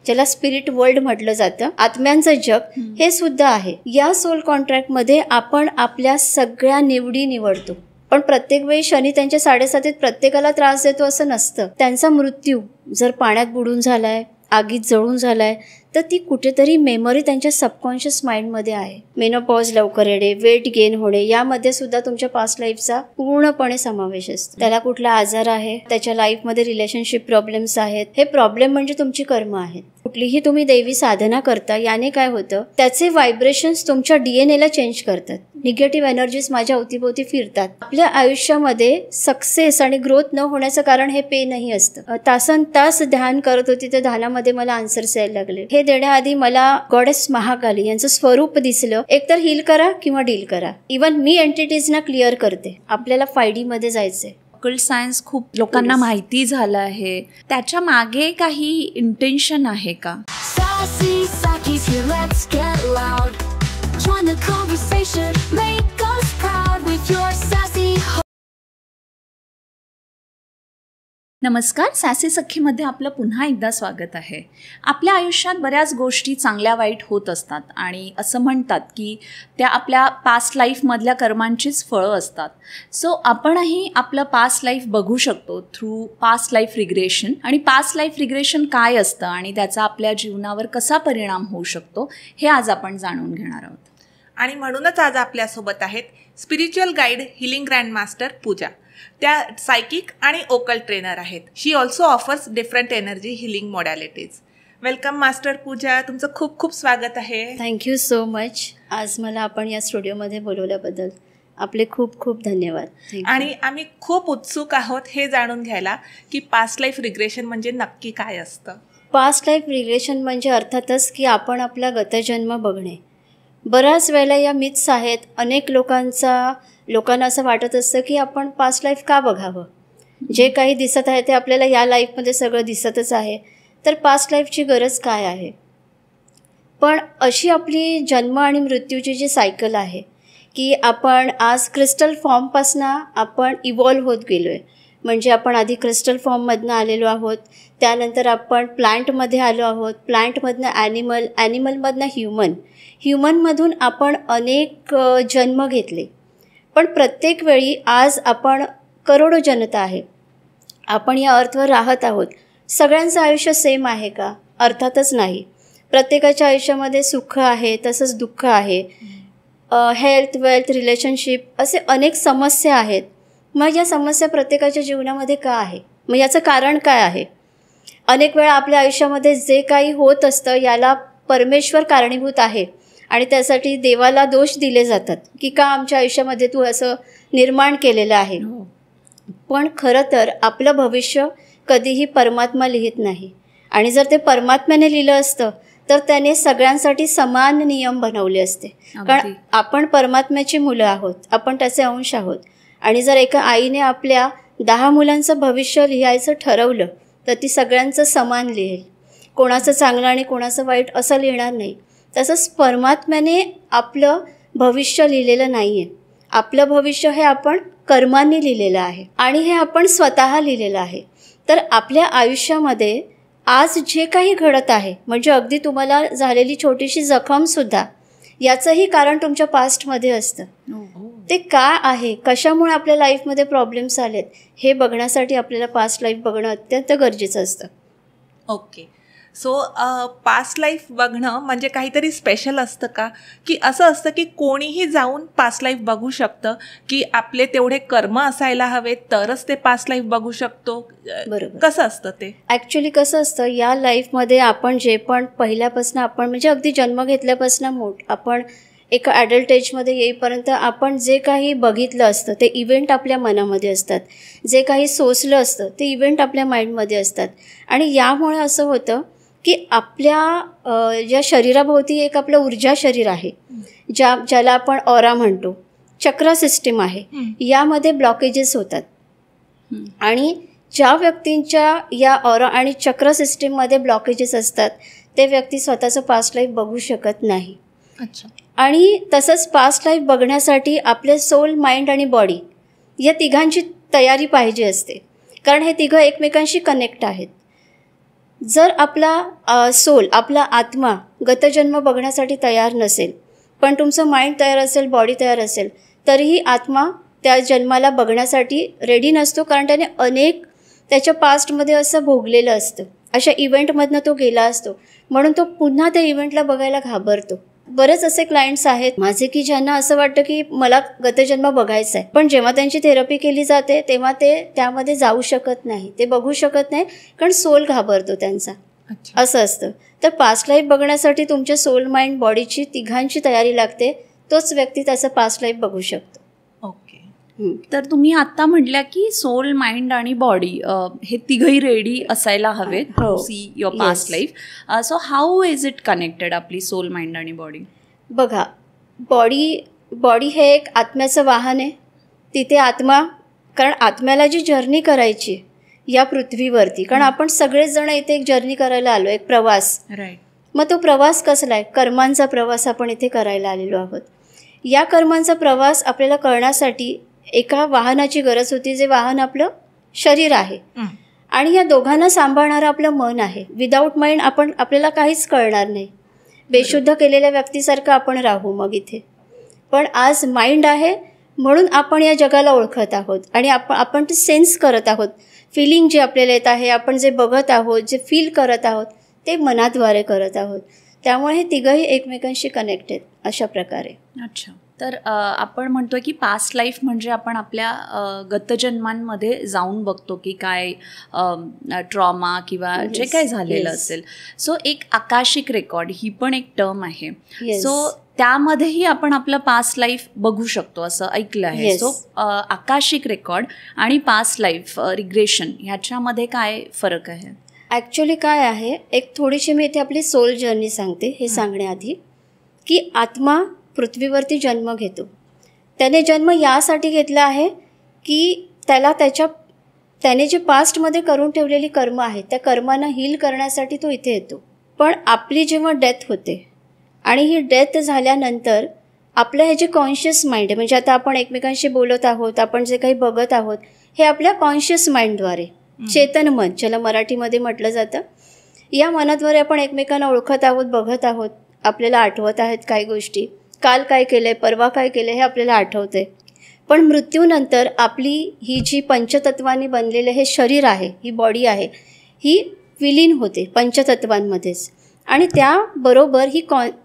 ज्याला spirit world म्हटलं जातं, आत्म्यांचं जग, हे सुद्धा आहे. या सोल कॉन्ट्रॅक्टमध्ये आपण आपल्या सगळ्या निवडी निवडतो. पण प्रत्येक वेळी शनी त्यांच्या 7.7 प्रत्येकाला त्रास देतो असं नसतं. त्यांचा मृत्यू जर पाण्यात बुडून झालाय, आगीत जळून झालाय, तर ती कुठेतरी मेमरी त्यांच्या सबकॉन्शियस माइंडमध्ये आहे. मेनोपॉज लवकर येणे, वेट गेन होणे, यामध्ये सुद्धा तुमच्या पास्ट लाईफचा पूर्णपणे समावेश असतो. त्याला कुठला आजार आहे, त्याच्या लाईफमध्ये रिलेशनशिप प्रॉब्लेम्स आहेत, हे प्रॉब्लेम म्हणजे तुमची कर्म आहेत. कुठलीही तुम्ही देवी साधना करता, याने काय होतं, त्याचे व्हायब्रेशन्स तुमच्या DNA ला चेंज करतात. निगेटिव्ह एनर्जीज माझ्या अवतीभोवती फिरतात. आपल्या आयुष्यामध्ये सक्सेस आणि ग्रोथ न होण्याचं कारण हे पेनही असतं. तासन तास ध्यान करत होती, त्या ध्यानामध्ये मला आन्सर्स यायला लागले. हे देण्याआधी मला गॉडेस महाकाली यांचं स्वरूप दिसलं. एकतर हील करा किंवा डील करा. इव्हन मी एंटिटीजना क्लिअर करते. आपल्याला 5D मध्ये जायचंय. ऑकल्ट सायन्स खूप लोकांना माहिती झालं आहे, त्याच्या मागे काही इंटेन्शन आहे का? नमस्कार, सॅसी सखीमध्ये आपलं पुन्हा एकदा स्वागत आहे. आपल्या आयुष्यात बऱ्याच गोष्टी चांगल्या वाईट होत असतात आणि असं म्हणतात की त्या आपल्या पास्ट लाईफमधल्या कर्मांचीच फळं असतात. सो आपणही आपलं पास्ट लाईफ बघू शकतो थ्रू पास्ट लाईफ रिग्रेशन. आणि पास्ट लाईफ रिग्रेशन काय असतं आणि त्याचा आपल्या जीवनावर कसा परिणाम होऊ शकतो हे आज आपण जाणून घेणार आहोत. आणि म्हणूनच आज आपल्यासोबत आहेत spiritual guide, healing grand master Pooja. त्या सायकिक आणि ओकल्ट ट्रेनर आहेत. She also offers different energy healing modalities. Welcome master Pooja, तुमचं खूप खूप स्वागत आहे. Thank you so much. आज मला आपण या स्टुडिओमध्ये बोलवल्याबद्दल आपले खूप खूप धन्यवाद. आणि आम्ही खूप उत्सुक आहोत हे जाणून घ्यायला की पास्ट लाईफ रिग्रेशन म्हणजे नक्की काय असतं. पास्ट लाईफ रिग्रेशन म्हणजे अर्थातच की आपण आपला गतजन्म बघणे. बऱ्याच वेळेला या मिथ्स आहेत. अनेक लोकांना असं वाटत असतं की आपण पास्ट लाईफ का बघावं, जे काही दिसत आहे ते आपल्याला या लाईफमध्ये सगळं दिसतच आहे, तर पास्ट लाईफची गरज काय आहे. पण अशी आपली जन्म आणि मृत्यूची जी सायकल आहे की आपण आज क्रिस्टल फॉर्मपासनं आपण इव्हॉल्व्ह होत गेलो आहे. म्हणजे आपण आधी क्रिस्टल फॉर्ममधनं आलेलो आहोत, त्यानंतर आपण प्लांटमध्ये आलो आहोत, प्लांटमधनं ॲनिमल, ॲनिमलमधनं ह्युमनमधून आपण अनेक जन्म घेतले. पण प्रत्येक वेळी आज आपण करोडो जनता आहे, आपण या अर्थवर राहत आहोत. सगळ्यांचं आयुष्य सेम आहे का? अर्थातच नाही. प्रत्येकाच्या आयुष्यामध्ये सुख आहे, तसंच दुःख आहे. हेल्थ, वेल्थ, रिलेशनशिप असे अनेक समस्या आहेत. मग या समस्या प्रत्येकाच्या जीवनामध्ये का आहे? मग याचं कारण काय आहे? अनेक वेळा आपल्या आयुष्यामध्ये जे काही होत असतं याला परमेश्वर कारणीभूत आहे आणि त्यासाठी देवाला दोष दिले जातात की का आमच्या आयुष्यामध्ये तू असं निर्माण केलेलं आहे. पण खरं तर आपलं भविष्य कधीही परमात्मा लिहित नाही. आणि जर ते परमात्म्याने लिहिलं असतं तर त्याने सगळ्यांसाठी समान नियम बनवले असते. कारण आपण परमात्म्याची मुलं आहोत, आपण त्याचे अंश आहोत. आणि जर एका आईने आपल्या 10 मुलांचं भविष्य लिहायचं ठरवलं तर ती सगळ्यांचं समान लिहेल. कोणाचं चांगलं आणि कोणाचं वाईट असं लिहिणार नाही. तसंच परमात्म्याने आपलं भविष्य लिहिलेलं नाही आहे. आपलं भविष्य हे आपण कर्मांनी लिहिलेलं आहे आणि हे आपण स्वतः लिहिलेलं आहे. तर आपल्या आयुष्यामध्ये आज जे काही घडत आहे, म्हणजे अगदी तुम्हाला झालेली छोटीशी जखमसुद्धा याचंही कारण तुमच्या पास्टमध्ये असतं. ते का आहे, कशामुळे आपल्या लाईफमध्ये प्रॉब्लेम्स आलेत, हे बघण्यासाठी आपल्याला पास्ट लाईफ बघणं अत्यंत गरजेचं असतं. ओके. सो पास्ट लाईफ बघणं म्हणजे काहीतरी स्पेशल असतं का, की असं असतं की कोणीही जाऊन पास्ट लाईफ बघू शकतं, की आपले तेवढे कर्म असायला हवेत तरच ते पास्ट लाईफ बघू शकतो? बरोबर. कसं असतं ते? ॲक्च्युली कसं असतं, या लाईफमध्ये आपण जे पण पहिल्यापासून आपण म्हणजे अगदी जन्म घेतल्यापासून आपण एका ॲडल्ट एजमध्ये येईपर्यंत आपण जे काही बघितलं असतं ते इव्हेंट आपल्या मनामध्ये असतात. जे काही सोसलं असतं ते इव्हेंट आपल्या माइंडमध्ये असतात. आणि यामुळे असं होतं की आपल्या ज्या शरीराभोवती एक आपलं ऊर्जा शरीर आहे, ज्याला आपण ऑरा म्हणतो, चक्र सिस्टीम आहे, यामध्ये ब्लॉकेजेस होतात. आणि ज्या व्यक्तींच्या या ऑरा आणि चक्र सिस्टीममध्ये ब्लॉकेजेस असतात ते व्यक्ती स्वतःचं पास्ट लाईफ बघू शकत नाही. अच्छा. आणि तसंच पास्ट लाईफ बघण्यासाठी आपले सोल, माइंड आणि बॉडी या तिघांची तयारी पाहिजे असते. कारण हे तिघं एकमेकांशी कनेक्ट आहेत. जर आपला सोल, आपला आत्मा गतजन्म बघण्यासाठी तयार नसेल, पण तुमचं माइंड तयार असेल, बॉडी तयार असेल, तरीही आत्मा त्या जन्माला बघण्यासाठी रेडी नसतो, कारण त्याने अनेक त्याच्या पास्टमध्ये असं भोगलेलं असतं, अशा इव्हेंटमधनं तो गेला असतो, म्हणून तो पुन्हा त्या इव्हेंटला बघायला घाबरतो. बरेच असे क्लायंट्स आहेत माझे की ज्यांना असं वाटतं की मला गतजन्म बघायचा आहे, पण जेव्हा त्यांची थेरपी केली जाते तेव्हा ते त्यामध्ये जाऊ शकत नाही, ते बघू शकत नाही, कारण सोल घाबरतो त्यांचा. असं असतं. तर पास्ट लाईफ बघण्यासाठी तुमच्या सोल, माइंड, बॉडीची तिघांची तयारी लागते, तोच व्यक्ती त्याचं पास्ट लाईफ बघू शकतो. ओके. तर तुम्ही आत्ता म्हटल्या की सोल, माइंड आणि बॉडी हे तिघही रेडी असायला हवेत to see your past life. So how is it connected, आपली सोल, माइंड आणि बॉडी? बघा, बॉडी हे एक आत्म्याचं वाहन आहे. तिथे आत्मा, कारण आत्म्याला जी जर्नी करायची या पृथ्वीवरती, कारण आपण सगळेच जण इथे एक जर्नी करायला आलो, एक प्रवास. राईट. मग तो प्रवास कसला आहे? कर्मांचा प्रवास आपण इथे करायला आलेलो आहोत. या कर्मांचा प्रवास आपल्याला करण्यासाठी एका वाहनाची गरज होती, जे वाहन आपलं शरीर आहे, आणि या दोघांना सांभाळणारं आपलं मन आहे. विदाऊट माइंड आपल्याला काहीच कळणार नाही, बेशुद्ध केलेल्या व्यक्तीसारखं आपण राहू मग इथे. पण आज माइंड आहे म्हणून आपण या जगाला ओळखत आहोत, आणि आपण ते सेन्स करत आहोत. फिलिंग जे आपल्याला येत आहे, आपण जे बघत आहोत, जे फील करत आहोत, ते मनाद्वारे करत आहोत. त्यामुळे हे तिघंही एकमेकांशी कनेक्टेड अशा प्रकारे. अच्छा. तर आपण म्हणतो की पास्ट लाईफ म्हणजे आपण आपल्या गतजन्मांमध्ये जाऊन बघतो की काय ट्रॉमा किंवा जे काय झालेलं असेल. सो एक आकाशिक रेकॉर्ड ही पण एक टर्म आहे. सो त्यामध्येही आपण आपलं पास्ट लाईफ बघू शकतो असं ऐकलं आहे. सो आकाशिक रेकॉर्ड आणि पास्ट लाईफ रिग्रेशन ह्याच्यामध्ये काय फरक आहे? ॲक्च्युली काय आहे, एक थोडीशी मी इथे आपली सोल जर्नी सांगते. हे सांगण्याआधी की आत्मा पृथ्वीवरती जन्म घेतो. त्याने जन्म यासाठी घेतला आहे की त्याने जे पास्टमध्ये करून ठेवलेली कर्म आहेत, त्या कर्मांना हील करण्यासाठी तो इथे येतो. पण आपली जेव्हा डेथ होते आणि ही डेथ झाल्यानंतर आपलं हे जे कॉन्शियस माइंड आहे, म्हणजे आता आपण एकमेकांशी बोलत आहोत, आपण जे काही बघत आहोत, हे आपल्या कॉन्शियस माइंडद्वारे, चेतन मन ज्याला मराठीमध्ये म्हटलं जातं, या मनाद्वारे आपण एकमेकांना ओळखत आहोत, बघत आहोत. आपल्याला आठवत आहेत काही गोष्टी, काल काय केलं आहे, परवा काय केलं आहे, हे आपल्याला आठवतं आहे. पण मृत्यूनंतर आपली ही जी पंचतत्वांनी बनलेलं हे शरीर आहे, ही बॉडी आहे, ही विलीन होते पंचतत्वांमध्येच. आणि त्याबरोबर ही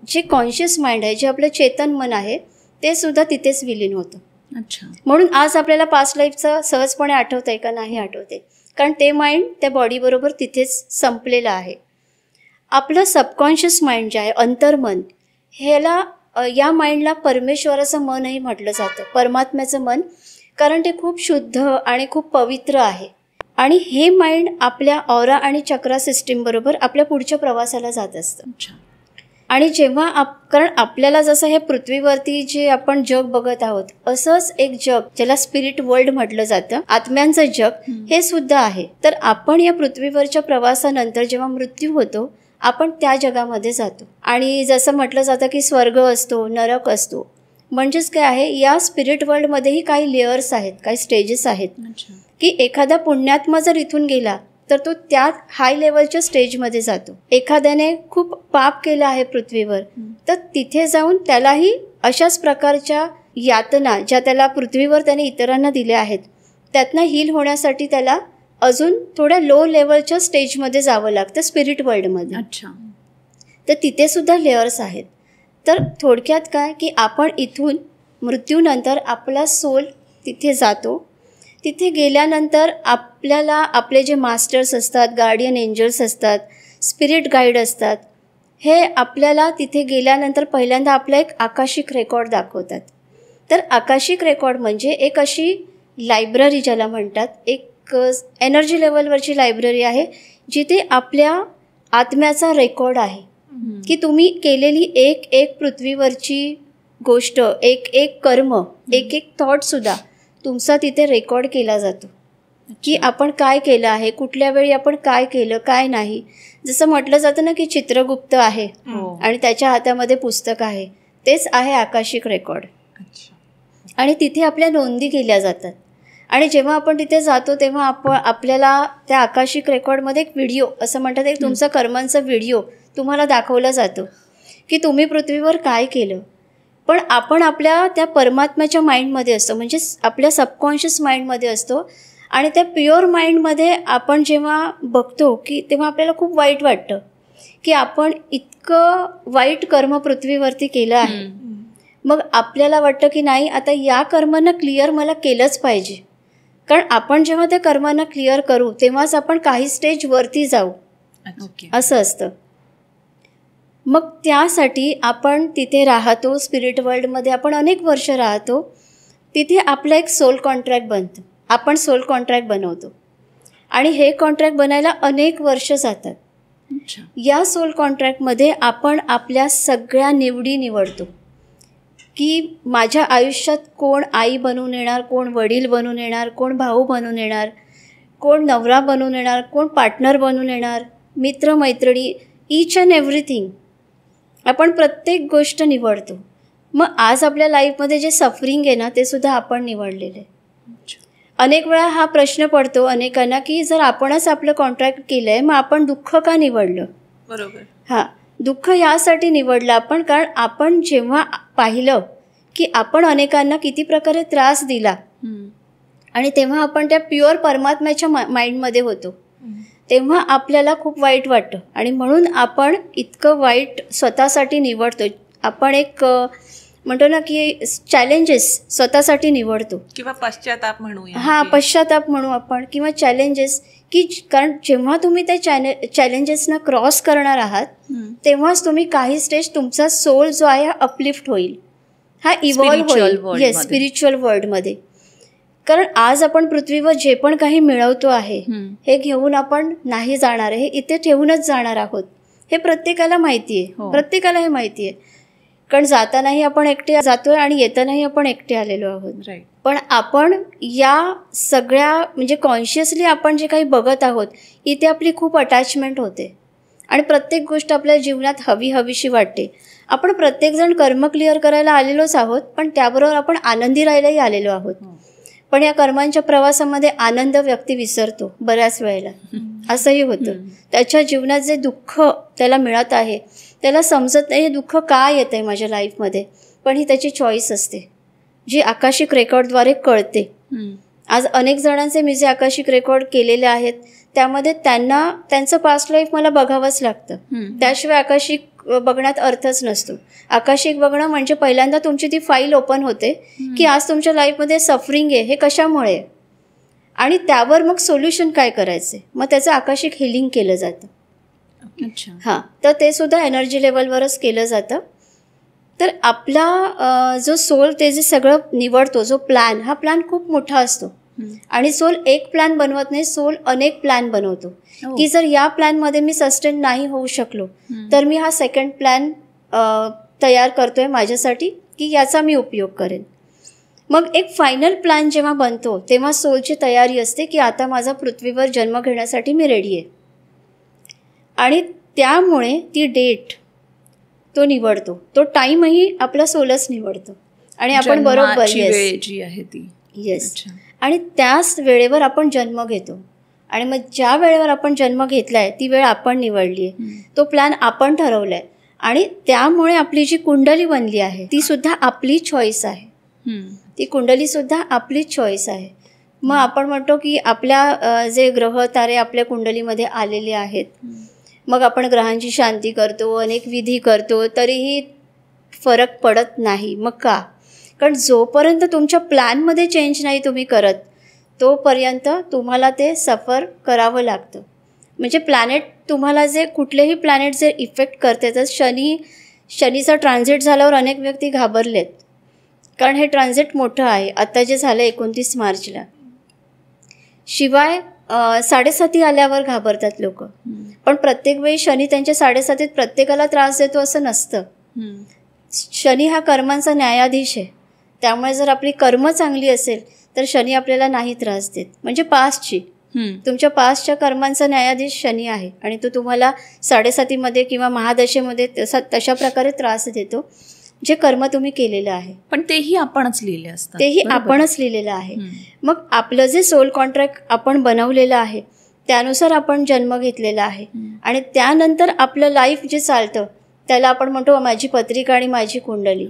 जे कॉन्शियस माइंड आहे, जे आपलं चेतन मन आहे, ते सुद्धा तिथेच विलीन होतं. अच्छा. म्हणून आज आपल्याला पास्ट लाईफचं सहजपणे आठवतं आहे का? नाही आठवते, कारण ते माइंड त्या बॉडीबरोबर तिथेच संपलेलं आहे. आपलं सबकॉन्शियस माइंड जे आहे, अंतर्मन, या माइंडला परमेश्वराचं मनही म्हटलं जातं, परमात्म्याचं मन, कारण ते खूप शुद्ध आणि खूप पवित्र आहे. आणि हे माइंड आपल्या ऑरा आणि चक्रा सिस्टीमबरोबर आपल्या पुढच्या प्रवासाला जात असतं. आणि जेव्हा कारण आपल्याला जसं हे पृथ्वीवरती जे आपण जग बघत आहोत, असंच एक जग ज्याला स्पिरिट वर्ल्ड म्हटलं जातं, आत्म्यांचं जग, हे सुद्धा आहे. तर आपण या पृथ्वीवरच्या प्रवासानंतर जेव्हा मृत्यू होतो, आपण त्या जगामध्ये जातो. आणि जसं म्हटलं जातं की स्वर्ग असतो, नरक असतो. म्हणजेच काय आहे, या स्पिरिट वर्ल्डमध्येही काही लेअर्स आहेत, काही स्टेजेस आहेत. की एखादा पुण्यात्मा जर इथून गेला तर तो त्या हाय लेवलच्या स्टेजमध्ये जातो. एखाद्याने खूप पाप केलं आहे पृथ्वीवर, तर तिथे जाऊन त्यालाही अशाच प्रकारच्या यातना ज्या त्याला पृथ्वीवर त्याने इतरांना दिल्या आहेत, त्यातनं हील होण्यासाठी त्याला अजून थोड्या लो लेवलच्या स्टेजमध्ये जावं लागतं स्पिरिट वर्ल्डमध्ये. अच्छा. तर तिथे सुद्धा लेअर्स आहेत. तर थोडक्यात काय की आपण इथून मृत्यूनंतर आपला सोल तिथे जातो. तिथे गेल्यानंतर आपल्याला आपले जे मास्टर्स असतात, गार्डियन एंजल्स असतात, स्पिरिट गाईड असतात, हे आपल्याला तिथे गेल्यानंतर पहिल्यांदा आपला एक आकाशिक रेकॉर्ड दाखवतात. तर आकाशिक रेकॉर्ड म्हणजे एक अशी लायब्ररी ज्याला म्हणतात, एक एनर्जी लेवलवरची लायब्ररी आहे, जिथे आपल्या आत्म्याचा रेकॉर्ड आहे की तुम्ही केलेली एक एक पृथ्वीवरची गोष्ट, एक एक कर्म, एक एक थॉटसुद्धा तुमचा तिथे रेकॉर्ड केला जातो. की आपण काय केलं आहे, कुठल्या वेळी आपण काय केलं, काय नाही. जसं म्हटलं जातं ना की चित्रगुप्त आहे आणि त्याच्या हातामध्ये पुस्तक आहे, तेच आहे आकाशिक रेकॉर्ड. आणि तिथे आपल्या नोंदी केल्या जातात. आणि जेव्हा आपण तिथे जातो तेव्हा आपल्याला त्या आकाशिक रेकॉर्डमध्ये एक व्हिडिओ, असं म्हणतात, एक तुमचा कर्मांचा व्हिडिओ तुम्हाला दाखवला जातो की तुम्ही पृथ्वीवर काय केलं. पण आपण आपल्या त्या परमात्म्याच्या माइंडमध्ये असतो, म्हणजे आपल्या सबकॉन्शियस माइंडमध्ये असतो. आणि त्या प्युअर माइंडमध्ये आपण जेव्हा बघतो की तेव्हा आपल्याला खूप वाईट वाटतं की आपण इतकं वाईट कर्म पृथ्वीवरती केलं आहे. मग आपल्याला वाटतं की नाही, आता या कर्मांना क्लिअर मला केलंच पाहिजे. कारण आपण जेव्हा त्या कर्मांना क्लिअर करू तेव्हाच आपण काही स्टेज वरती जाऊ, असं असतं. मग त्यासाठी आपण तिथे राहतो, स्पिरिट वर्ल्डमध्ये आपण अनेक वर्ष राहतो. तिथे आपलं एक सोल कॉन्ट्रॅक्ट बनतं, आपण सोल कॉन्ट्रॅक्ट बनवतो आणि हे कॉन्ट्रॅक्ट बनायला अनेक वर्ष जातात. या सोल कॉन्ट्रॅक्टमध्ये आपण आपल्या सगळ्या निवडी निवडतो की माझ्या आयुष्यात कोण आई बनून येणार, कोण वडील बनून येणार, कोण भाऊ बनून येणार, कोण नवरा बनून येणार, कोण पार्टनर बनून येणार, मित्रमैत्रिणी, ईच अँड एव्हरीथिंग. आपण प्रत्येक गोष्ट निवडतो. मग आज आपल्या लाईफमध्ये जे सफरिंग आहे ना, ते सुद्धा आपण निवडलेलं आहे. अनेक वेळा हा प्रश्न पडतो अनेकांना की जर आपणच आपलं कॉन्ट्रॅक्ट केलं आहे, मग आपण दुःख का निवडलं. बरोबर. हां, दुःख यासाठी निवडलं आपण, कारण आपण जेव्हा पाहिलं की आपण अनेकांना किती प्रकारे त्रास दिला आणि तेव्हा आपण त्या प्युअर परमात्म्याच्या माइंडमध्ये होतो, तेव्हा आपल्याला खूप वाईट वाटतं आणि म्हणून आपण इतकं वाईट स्वतःसाठी निवडतो. आपण एक म्हणतो ना की चॅलेंजेस स्वतःसाठी निवडतो किंवा पश्चाताप म्हणूया. हां, पश्चाताप म्हणू आपण, किंवा चॅलेंजेस, की कारण जेव्हा तुम्ही त्या चॅलेंजेसना क्रॉस करणार आहात तेव्हाच तुम्ही काही स्टेज तुमचा सोल जो आहे हा अपलिफ्ट होईल, हा इव्हॉल्व्ह होईल. येस, स्पिरिच्युअल वर्ल्डमध्ये. कारण आज आपण पृथ्वीवर जे पण काही मिळवतो आहे हे घेऊन आपण नाही जाणार आहे, हे इथे ठेवूनच जाणार आहोत. हे प्रत्येकाला माहिती आहे, प्रत्येकाला हे माहिती आहे. कारण जातानाही आपण एकटे जातोय आणि येतानाही आपण एकटे आलेलो आहोत. पण आपण या सगळ्या म्हणजे कॉन्शियसली आपण जे काही बघत आहोत इथे आपली खूप अटॅचमेंट होते आणि प्रत्येक गोष्ट आपल्या जीवनात हवीशी वाटते. आपण प्रत्येकजण कर्म क्लिअर करायला आलेलोच आहोत, पण त्याबरोबर आपण आनंदी राहायलाही आलेलो आहोत. पण या कर्मांच्या प्रवासामध्ये आनंद व्यक्ती विसरतो बऱ्याच वेळेला, असंही होतं. त्याच्या जीवनात जे दुःख त्याला मिळत आहे त्याला समजत नाही हे दुःख का येत आहे माझ्या लाईफमध्ये, पण ही त्याची चॉईस असते जी आकाशिक रेकॉर्डद्वारे कळते. आज अनेक जणांचे मी जे आकाशिक रेकॉर्ड केलेले आहेत त्यामध्ये त्यांना त्यांचं पास्ट लाईफ मला बघावंच लागतं, त्याशिवाय आकाशिक बघण्यात अर्थच नसतो. आकाशिक बघणं म्हणजे पहिल्यांदा तुमची ती फाईल ओपन होते की आज तुमच्या लाईफमध्ये सफरिंग आहे, हे कशामुळे, आणि त्यावर मग सोल्युशन काय करायचे, मग त्याचं आकाशिक हिलिंग केलं जातं. हां, तर ते सुद्धा एनर्जी लेवलवरच केलं जातं. तर आपला जो सोल ते जे सगळं निवडतो, जो प्लॅन, हा प्लॅन खूप मोठा असतो आणि सोल एक प्लॅन बनवत नाही, सोल अनेक प्लॅन बनवतो. की जर या प्लॅनमध्ये मी सस्टेन नाही होऊ शकलो तर मी हा सेकंड प्लॅन तयार करतोय माझ्यासाठी की याचा मी उपयोग करेन. मग एक फायनल प्लॅन जेव्हा बनतो तेव्हा सोलची तयारी असते की आता माझा पृथ्वीवर जन्म घेण्यासाठी मी रेडी आहे. आणि त्यामुळे ती डेट तो निवडतो, तो टाईमही आपला सोलच निवडतो आणि आपण बरोबर जी आहे ती. येस, आणि त्याच वेळेवर आपण जन्म घेतो. आणि मग ज्या वेळेवर आपण जन्म घेतलाय ती वेळ आपण निवडली आहे, तो प्लॅन आपण ठरवलाय आणि त्यामुळे आपली जी कुंडली बनली आहे ती सुद्धा आपली चॉईस आहे. ती कुंडली सुद्धा आपली चॉईस आहे. मग आपण म्हणतो की आपल्या जे ग्रह तारे आपल्या कुंडलीमध्ये आलेले आहेत, मग आपण ग्रहांची शांती करतो, अनेक विधी करतो, तरीही फरक पडत नाही. मग का? कारण जोपर्यंत तुमच्या प्लॅनमध्ये चेंज नाही तुम्ही करत तोपर्यंत तुम्हाला ते सफर करावं लागतं. म्हणजे प्लॅनेट तुम्हाला जे कुठलेही प्लॅनेट जे इफेक्ट करते, तर शनीचा ट्रान्झिट झाल्यावर अनेक व्यक्ती घाबरलेत, कारण हे ट्रान्झिट मोठं आहे. आता जे झालं 29 मार्चला, शिवाय 7.5 आल्यावर घाबरतात लोक. पण प्रत्येक वेळी शनी त्यांच्या 7.5 प्रत्येकाला त्रास देतो असं नसतं. शनी हा कर्मांचा न्यायाधीश आहे, त्यामुळे जर आपली कर्म चांगली असेल तर शनी आपल्याला नाही त्रास देत. म्हणजे पास्टची, तुमच्या पास्टच्या कर्मांचा न्यायाधीश शनी आहे आणि तो तुम्हाला 7.5 किंवा महादशेमध्ये तशा प्रकारे त्रास देतो. जे कर्म तुम्ही केलेलं आहे. पण तेही आपणच लिहिले असतात. तेही आपणच लिहिलेलं आहे. मग आपलं जे सोल कॉन्ट्रॅक्ट आपण बनवलेलं आहे त्यानुसार आपण जन्म घेतलेला आहे आणि त्यानंतर आपलं लाईफ जे चालतं त्याला आपण म्हणतो माझी पत्रिका आणि माझी कुंडली,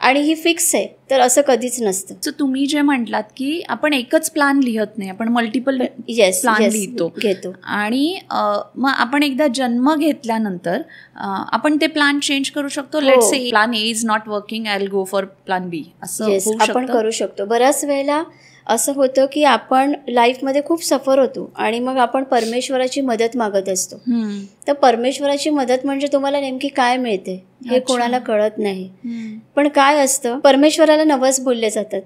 आणि ही फिक्स आहे. तर असं कधीच नसतं. सो तुम्ही जे म्हटलात की आपण एकच प्लॅन लिहत नाही, आपण मल्टिपल प्लॅन घेतो आणि मग आपण एकदा जन्म घेतल्यानंतर आपण ते प्लॅन चेंज करू शकतो. Let's say plan A is not working, I will go for plan B, असं आपण करू शकतो. बऱ्याच वेळेला असं होतं की आपण लाईफमध्ये खूप सफर होतो आणि मग आपण परमेश्वराची मदत मागत असतो. तर परमेश्वराची मदत म्हणजे तुम्हाला नेमकी काय मिळते हे कोणाला कळत नाही. पण काय असतं, परमेश्वराला नवस बोलले जातात.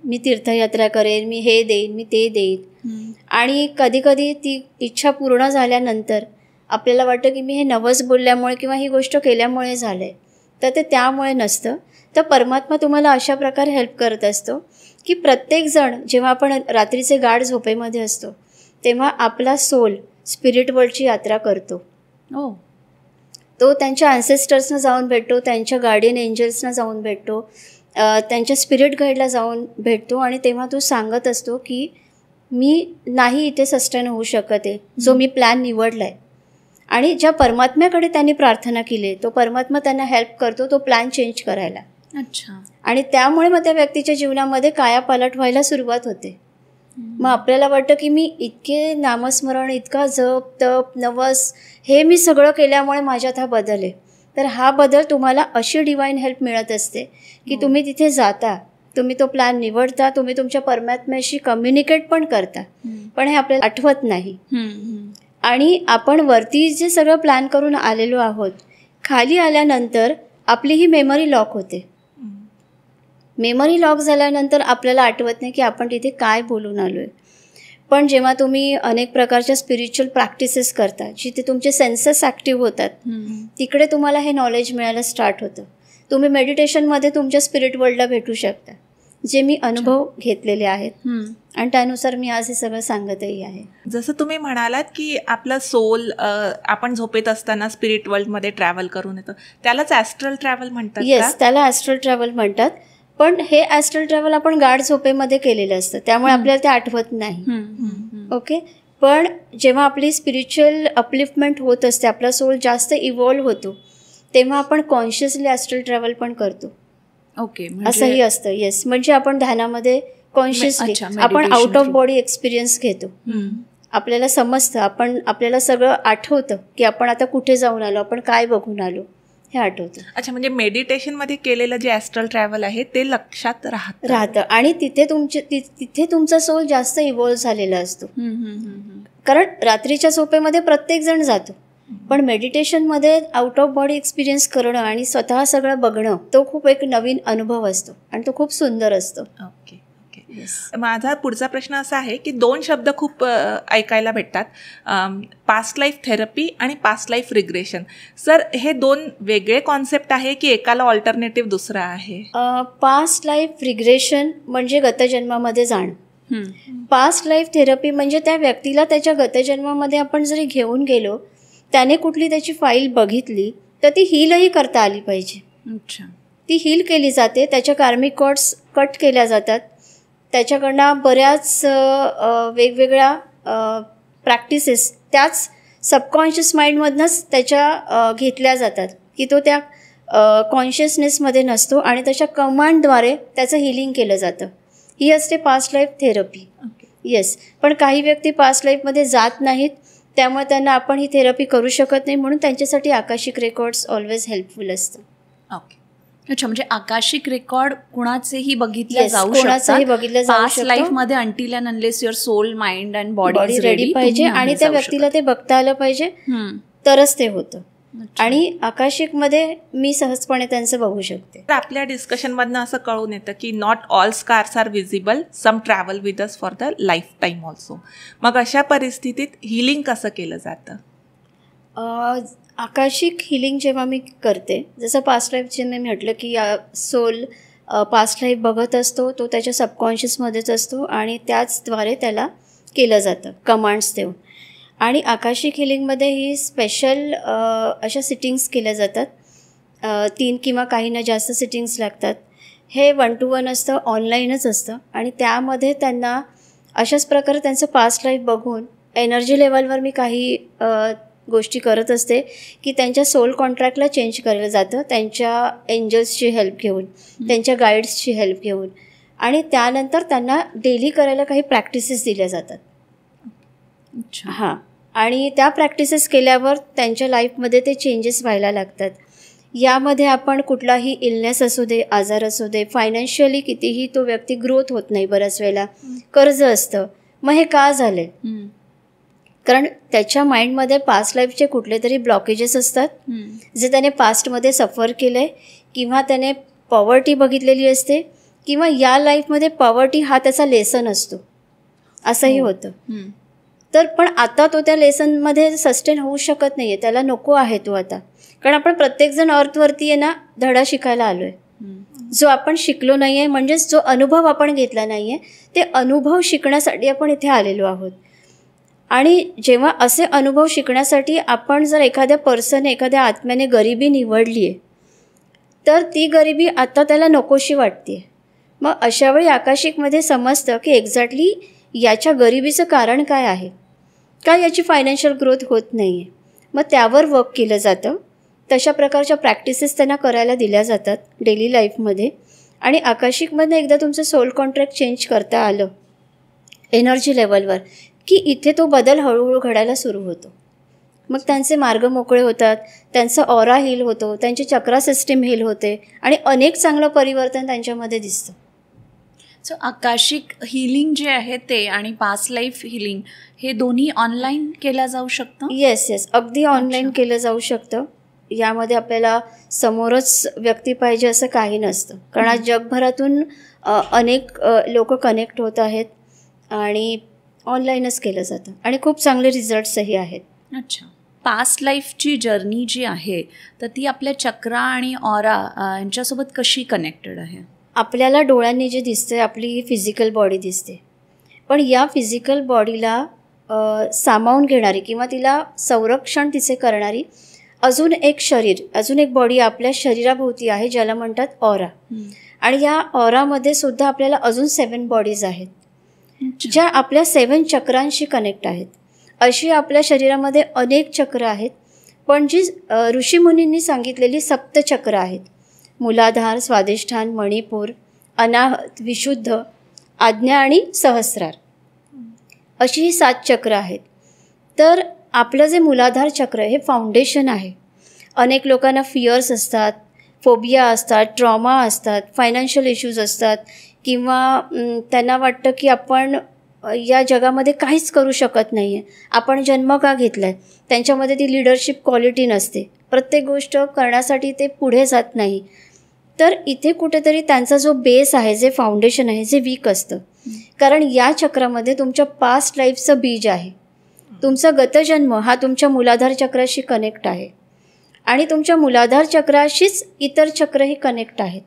मी तीर्थयात्रा करेन, मी हे देईन, मी ते देईन. आणि कधी कधी ती इच्छा पूर्ण झाल्यानंतर आपल्याला वाटतं की मी हे नवस बोलल्यामुळे किंवा ही गोष्ट केल्यामुळे झालंय. तर ते त्यामुळे नसतं. तर परमात्मा तुम्हाला अशा प्रकारे हेल्प करत असतो की प्रत्येकजण जेव्हा आपण रात्रीचे गाढ झोपेमध्ये असतो तेव्हा आपला सोल स्पिरिट वर्ल्डची यात्रा करतो. तो त्यांच्या ॲन्सेस्टर्सना जाऊन भेटतो, त्यांच्या गार्डियन एंजल्सना जाऊन भेटतो, त्यांच्या स्पिरिट गाईडला जाऊन भेटतो आणि तेव्हा तो सांगत असतो की मी नाही इथे सस्टेन होऊ शकत आहे, जो मी प्लॅन निवडला आहे. आणि ज्या परमात्म्याकडे त्यांनी प्रार्थना केली तो परमात्मा त्यांना हेल्प करतो तो प्लॅन चेंज करायला. अच्छा. आणि त्यामुळे मग त्या व्यक्तीच्या जीवनामध्ये कायापालट व्हायला सुरुवात होते. मग आपल्याला वाटतं की मी इतके नामस्मरण, इतका जप तप नवस हे मी सगळं केल्यामुळे माझ्यात हा बदल आहे. तर हा बदल तुम्हाला अशी डिवाईन हेल्प मिळत असते की तुम्ही तिथे जाता, तुम्ही तो प्लॅन निवडता, तुम्ही तुमच्या परमात्म्याशी कम्युनिकेट पण करता, पण हे आपल्याला आठवत नाही. आणि आपण वरती जे सगळं प्लॅन करून आलेलो आहोत, खाली आल्यानंतर आपली ही मेमरी लॉक होते. मेमरी लॉक झाल्यानंतर आपल्याला आठवत नाही की आपण तिथे काय बोलून आलो आहे. पण जेव्हा तुम्ही अनेक प्रकारच्या स्पिरिच्युअल प्रॅक्टिसेस करता जिथे तुमचे सेन्सेस ॲक्टिव्ह होतात तिकडे तुम्हाला हे नॉलेज मिळायला स्टार्ट होतं. तुम्ही मेडिटेशनमध्ये तुमच्या स्पिरिट वर्ल्डला भेटू शकता, जे मी अनुभव घेतलेले आहेत आणि त्यानुसार मी आज हे सगळं सांगतही आहे. जसं तुम्ही म्हणालात की आपला सोल आपण झोपेत असताना स्पिरिट वर्ल्डमध्ये ट्रॅव्हल करून येतो, त्यालाच ॲस्ट्रल ट्रॅव्हल म्हणतात. येस, त्याला ॲस्ट्रल ट्रॅव्हल म्हणतात. पण हे ॲस्ट्रल ट्रॅव्हल आपण गाढ झोपेमध्ये केलेलं असतं त्यामुळे आपल्याला ते आठवत नाही. ओके. पण जेव्हा आपली स्पिरिच्युअल अपलिफ्टमेंट होत असते, आपला सोल जास्त इव्हॉल्व होतो, तेव्हा आपण कॉन्शियसली ॲस्ट्रल ट्रॅव्हल पण करतो. ओके. असंही असतं. येस, म्हणजे आपण ध्यानामध्ये कॉन्शियसली आपण आउट ऑफ बॉडी एक्सपिरियन्स घेतो. आपल्याला समजतं, आपल्याला सगळं आठवतं की आपण आता कुठे जाऊन आलो, आपण काय बघून आलो हे आठवतं. अच्छा, म्हणजे मेडिटेशनमध्ये केलेलं जे ॲस्ट्रल ट्रॅव्हल आहे ते लक्षात राहतं आणि तिथे तुमचा सोल जास्त इव्हॉल्व झालेला असतो. कारण रात्रीच्या झोपेमध्ये प्रत्येक जण जातो, पण मेडिटेशनमध्ये आउट ऑफ बॉडी एक्सपिरियन्स करणं आणि स्वतः सगळं बघणं तो खूप एक नवीन अनुभव असतो आणि तो खूप सुंदर असतो. ओके. माझा पुढचा प्रश्न असा आहे की 2 शब्द खूप ऐकायला भेटतात, पास्ट लाईफ थेरपी आणि पास्ट लाईफ रिग्रेशन. सर, हे 2 वेगळे कॉन्सेप्ट आहे की एकाला ऑल्टरनेटिव्ह दुसरा आहे? पास्ट लाईफ रिग्रेशन म्हणजे गतजन्मामध्ये जाणं. पास्ट लाईफ थेरपी म्हणजे त्या व्यक्तीला त्याच्या गतजन्मामध्ये आपण जरी घेऊन गेलो, त्याने कुठली त्याची फाईल बघितली तर ती हीलही करता आली पाहिजे. अच्छा. ती हील केली जाते, त्याच्या कार्मिक कॉर्ड्स कट केल्या जातात, त्याच्याकडनं बऱ्याच वेगवेगळ्या प्रॅक्टिसेस त्याच सबकॉन्शियस माइंडमधनंच त्याच्या घेतल्या जातात की तो त्या कॉन्शियसनेसमध्ये नसतो आणि त्याच्या कमांडद्वारे त्याचं हिलिंग केलं जातं. ही असते पास्ट लाईफ थेरपी. येस, पण काही व्यक्ती पास्ट लाईफमध्ये जात नाहीत, त्यामुळे त्यांना आपण ही थेरपी करू शकत नाही, म्हणून त्यांच्यासाठी आकाशिक रेकॉर्ड्स ऑलवेज हेल्पफुल असतं. ओके. अच्छा, म्हणजे आकाशिक रेकॉर्ड कुणाचेही बघितले जाऊ शकतात पास्ट लाईफ मध्ये until and unless your soul, mind and body ready पाहिजे आणि त्या व्यक्तीला ते बघता आलं पाहिजे तरच ते होतं. आणि आकाशिक मध्ये मी सहजपणे त्यांचं बघू शकते. आपल्या डिस्कशनमधनं असं कळून येतं की not all scars are visible, some travel with us for the lifetime also. मग अशा परिस्थितीत हिलिंग कसं केलं जातं? आकाशिक हिलिंग जेव्हा मी करते, जसं पास्ट लाईफ जे मी म्हटलं की सोल पास्ट लाईफ बघत असतो, तो त्याच्या सबकॉन्शियसमध्येच असतो आणि त्याचद्वारे त्याला केलं जातं कमांड्स देऊन. आणि आकाशिक हिलिंगमध्ये ही स्पेशल अशा सिटिंग्स केल्या जातात 3 किंवा काहींना जास्त सिटिंग्स लागतात. हे 1 to 1 असतं, ऑनलाईनच असतं आणि त्यामध्ये त्यांना अशाच प्रकारे त्यांचं पास्ट लाईफ बघून एनर्जी लेवलवर मी काही गोष्टी करत असते की त्यांच्या सोल कॉन्ट्रॅक्टला चेंज केलं जातं त्यांच्या एंजल्सची हेल्प घेऊन, त्यांच्या गाईड्सची हेल्प घेऊन. आणि त्यानंतर त्यांना डेली करायला काही प्रॅक्टिसेस दिल्या जातात. हां, आणि त्या प्रॅक्टिसेस केल्यावर त्यांच्या लाईफमध्ये ते चेंजेस व्हायला लागतात. यामध्ये आपण कुठलाही इलनेस असू दे, आजार असू दे, फायनान्शियली कितीही तो व्यक्ती ग्रोथ होत नाही, बऱ्याच वेळेला कर्ज असतं. मग हे का झाले? कारण त्याच्या माइंडमध्ये पास्ट लाईफचे कुठले तरी ब्लॉकेजेस असतात जे त्याने पास्टमध्ये सफर केलं आहे, किंवा त्याने पॉवर्टी बघितलेली असते, किंवा या लाईफमध्ये पॉवर्टी हा त्याचा लेसन असतो, असंही होतं. तर पण आता तो त्या लेसनमध्ये सस्टेन होऊ शकत नाही आहे, त्याला नको आहे तो आता. कारण आपण प्रत्येकजण अर्थवरती आहे ना धडा शिकायला आलो आहे. जो आपण शिकलो नाही आहे, म्हणजेच जो अनुभव आपण घेतला नाही आहे, ते अनुभव शिकण्यासाठी आपण इथे आलेलो आहोत. आणि जेव्हा असे अनुभव शिकण्यासाठी आपण जर एखाद्या पर्सन, एखाद्या आत्म्याने गरिबी निवडली आहे, तर ती गरिबी आता त्याला नकोशी वाटते. मग अशावेळी आकाशिकमध्ये समजतं की एक्झॅक्टली याच्या गरिबीचं कारण काय आहे, का याची फायनान्शियल ग्रोथ होत नाही आहे. मग त्यावर वर्क केलं जातं. तशा प्रकारच्या प्रॅक्टिसेस त्यांना करायला दिल्या जातात डेली लाईफमध्ये. आणि आकाशिकमधनं एकदा तुमचं सोल कॉन्ट्रॅक्ट चेंज करता आलं एनर्जी लेवलवर, की इथे तो बदल हळूहळू घडायला सुरू होतो. मग त्यांचे मार्ग मोकळे होतात, त्यांचा ऑरा हील होतो, त्यांची चक्रा सिस्टीम हील होते आणि अनेक चांगलं परिवर्तन त्यांच्यामध्ये दिसतं. सो आकाशिक हिलिंग जे आहे ते आणि पास्ट लाईफ हिलिंग हे दोन्ही ऑनलाईन केलं जाऊ शकतं? येस, अगदी ऑनलाईन केलं जाऊ शकतं. यामध्ये आपल्याला समोरच व्यक्ती पाहिजे असं काही नसतं. कारण आज जगभरातून अनेक लोक कनेक्ट होत आहेत आणि ऑनलाईनच केलं जातं आणि खूप चांगले रिझल्ट्सही आहेत. अच्छा, पास्ट लाईफची जर्नी जी आहे तर ती आपल्या चक्रा आणि ऑरा यांच्यासोबत कशी कनेक्टेड आहे? आपल्याला डोळ्यांनी जे दिसतंय आपली फिजिकल बॉडी दिसते, पण या फिजिकल बॉडीला सामावून घेणारी किंवा तिला संरक्षण तिचे करणारी अजून एक शरीर, अजून एक बॉडी आपल्या शरीराभोवती आहे, ज्याला म्हणतात ऑरा. आणि या ऑरामध्ये सुद्धा आपल्याला अजून 7 बॉडीज आहेत ज्या आपल्या 7 चक्रांशी कनेक्ट आहेत. अशी आपल्या शरीरामध्ये अनेक चक्र आहेत, पण जी ऋषीमुनींनी सांगितलेली सप्तचक्र आहेत, मूलाधार, स्वादिष्ठान, मणिपूर, अनाहत, विशुद्ध, आज्ञा आणि सहस्रार, अशी ही 7 चक्र आहेत. तर आपलं जे मूलाधार चक्र हे फाउंडेशन आहे. अनेक लोकांना फिअर्स असतात, फोबिया असतात, ट्रॉमा असतात, फायनान्शियल इश्यूज असतात, किंवा त्यांना वाटतं की आपण या जगामध्ये काहीच करू शकत नाही आहे, आपण जन्म का घेतला आहे. त्यांच्यामध्ये ती लिडरशिप क्वालिटी नसते, प्रत्येक गोष्ट करण्यासाठी ते पुढे जात नाही. तर इथे कुठेतरी त्यांचा जो बेस आहे, जे फाउंडेशन आहे, जे वीक असतं. कारण या चक्रामध्ये तुमच्या पास्ट लाईफचं बीज आहे. तुमचा गतजन्म हा तुमच्या मूलाधार चक्राशी कनेक्ट आहे आणि तुमच्या मूलाधार चक्राशीच इतर चक्रही कनेक्ट आहेत.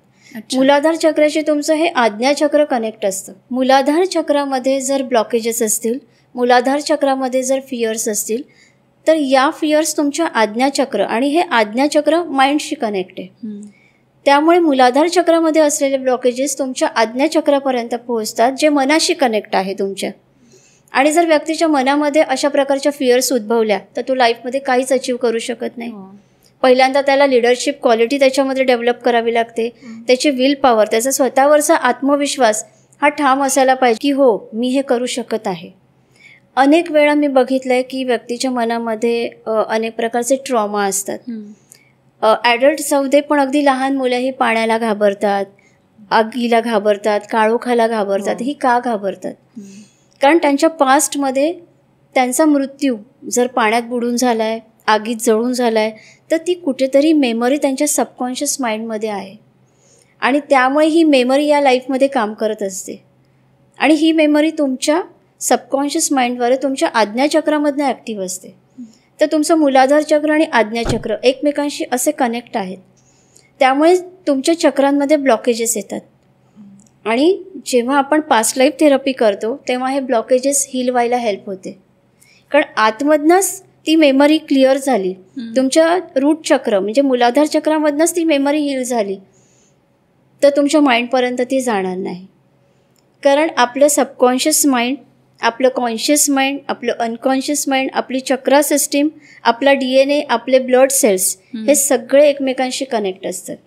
मूलाधार चक्राशी तुमचं हे आज्ञाचक्र कनेक्ट असतं. मूलाधार चक्रामध्ये जर ब्लॉकेजेस असतील, मूलाधार चक्रामध्ये जर फिअर्स असतील, तर या फिअर्स तुमच्या आज्ञाचक्र, आणि हे आज्ञाचक्र माइंडशी कनेक्ट आहे. त्यामुळे मूलाधार चक्रामध्ये असलेले ब्लॉकेजेस तुमच्या आज्ञाचक्रापर्यंत पोहोचतात, जे मनाशी कनेक्ट आहे तुमच्या. आणि जर व्यक्तीच्या मनामध्ये अशा प्रकारच्या फिअर्स उद्भवल्या तर तो लाईफमध्ये काहीच अचीव करू शकत नाही. पहिल्यांदा त्याला लिडरशिप क्वालिटी त्याच्यामध्ये डेव्हलप करावी लागते, त्याची विल पॉवर, त्याचा स्वतःवरचा आत्मविश्वास हा ठाम असायला पाहिजे की हो मी हे करू शकत आहे. अनेक वेळा मी बघितलं आहे की व्यक्तीच्या मनामध्ये अनेक प्रकारचे ट्रॉमा असतात. ॲडल्ट्स जाऊ दे, पण अगदी लहान मुलंही पाण्याला घाबरतात, आगीला घाबरतात, काळोखाला घाबरतात. ही का घाबरतात? कारण त्यांच्या पास्टमध्ये त्यांचा मृत्यू जर पाण्यात बुडून झाला आहे, आगीत जळून झाला आहे, तर ती कुठेतरी मेमरी त्यांच्या सबकॉन्शियस माइंडमध्ये आहे आणि त्यामुळे ही मेमरी या लाईफमध्ये काम करत असते. आणि ही मेमरी तुमच्या सबकॉन्शियस माइंडद्वारे तुमच्या आज्ञाचक्रामधनं ॲक्टिव्ह असते. तर तुमचं मूलाधार चक्र आणि आज्ञाचक्र एकमेकांशी असे कनेक्ट आहेत. त्यामुळे तुमच्या चक्रांमध्ये ब्लॉकेजेस येतात आणि जेव्हा आपण पास्ट लाईफ थेरपी करतो तेव्हा हे ब्लॉकेजेस हील व्हायला हेल्प होते. कारण आतमधनंच ती मेमरी क्लिअर झाली, तुमच्या रूट चक्र म्हणजे मूलाधार चक्रामधनंच ती मेमरी हील झाली, तर तुमच्या माइंडपर्यंत ती जाणार नाही. कारण आपलं सबकॉन्शियस माइंड, आपलं कॉन्शियस माइंड, आपलं अनकॉन्शियस माइंड, आपली चक्रा सिस्टीम, आपला DNA, आपले ब्लड सेल्स हे सगळे एकमेकांशी कनेक्ट असतात.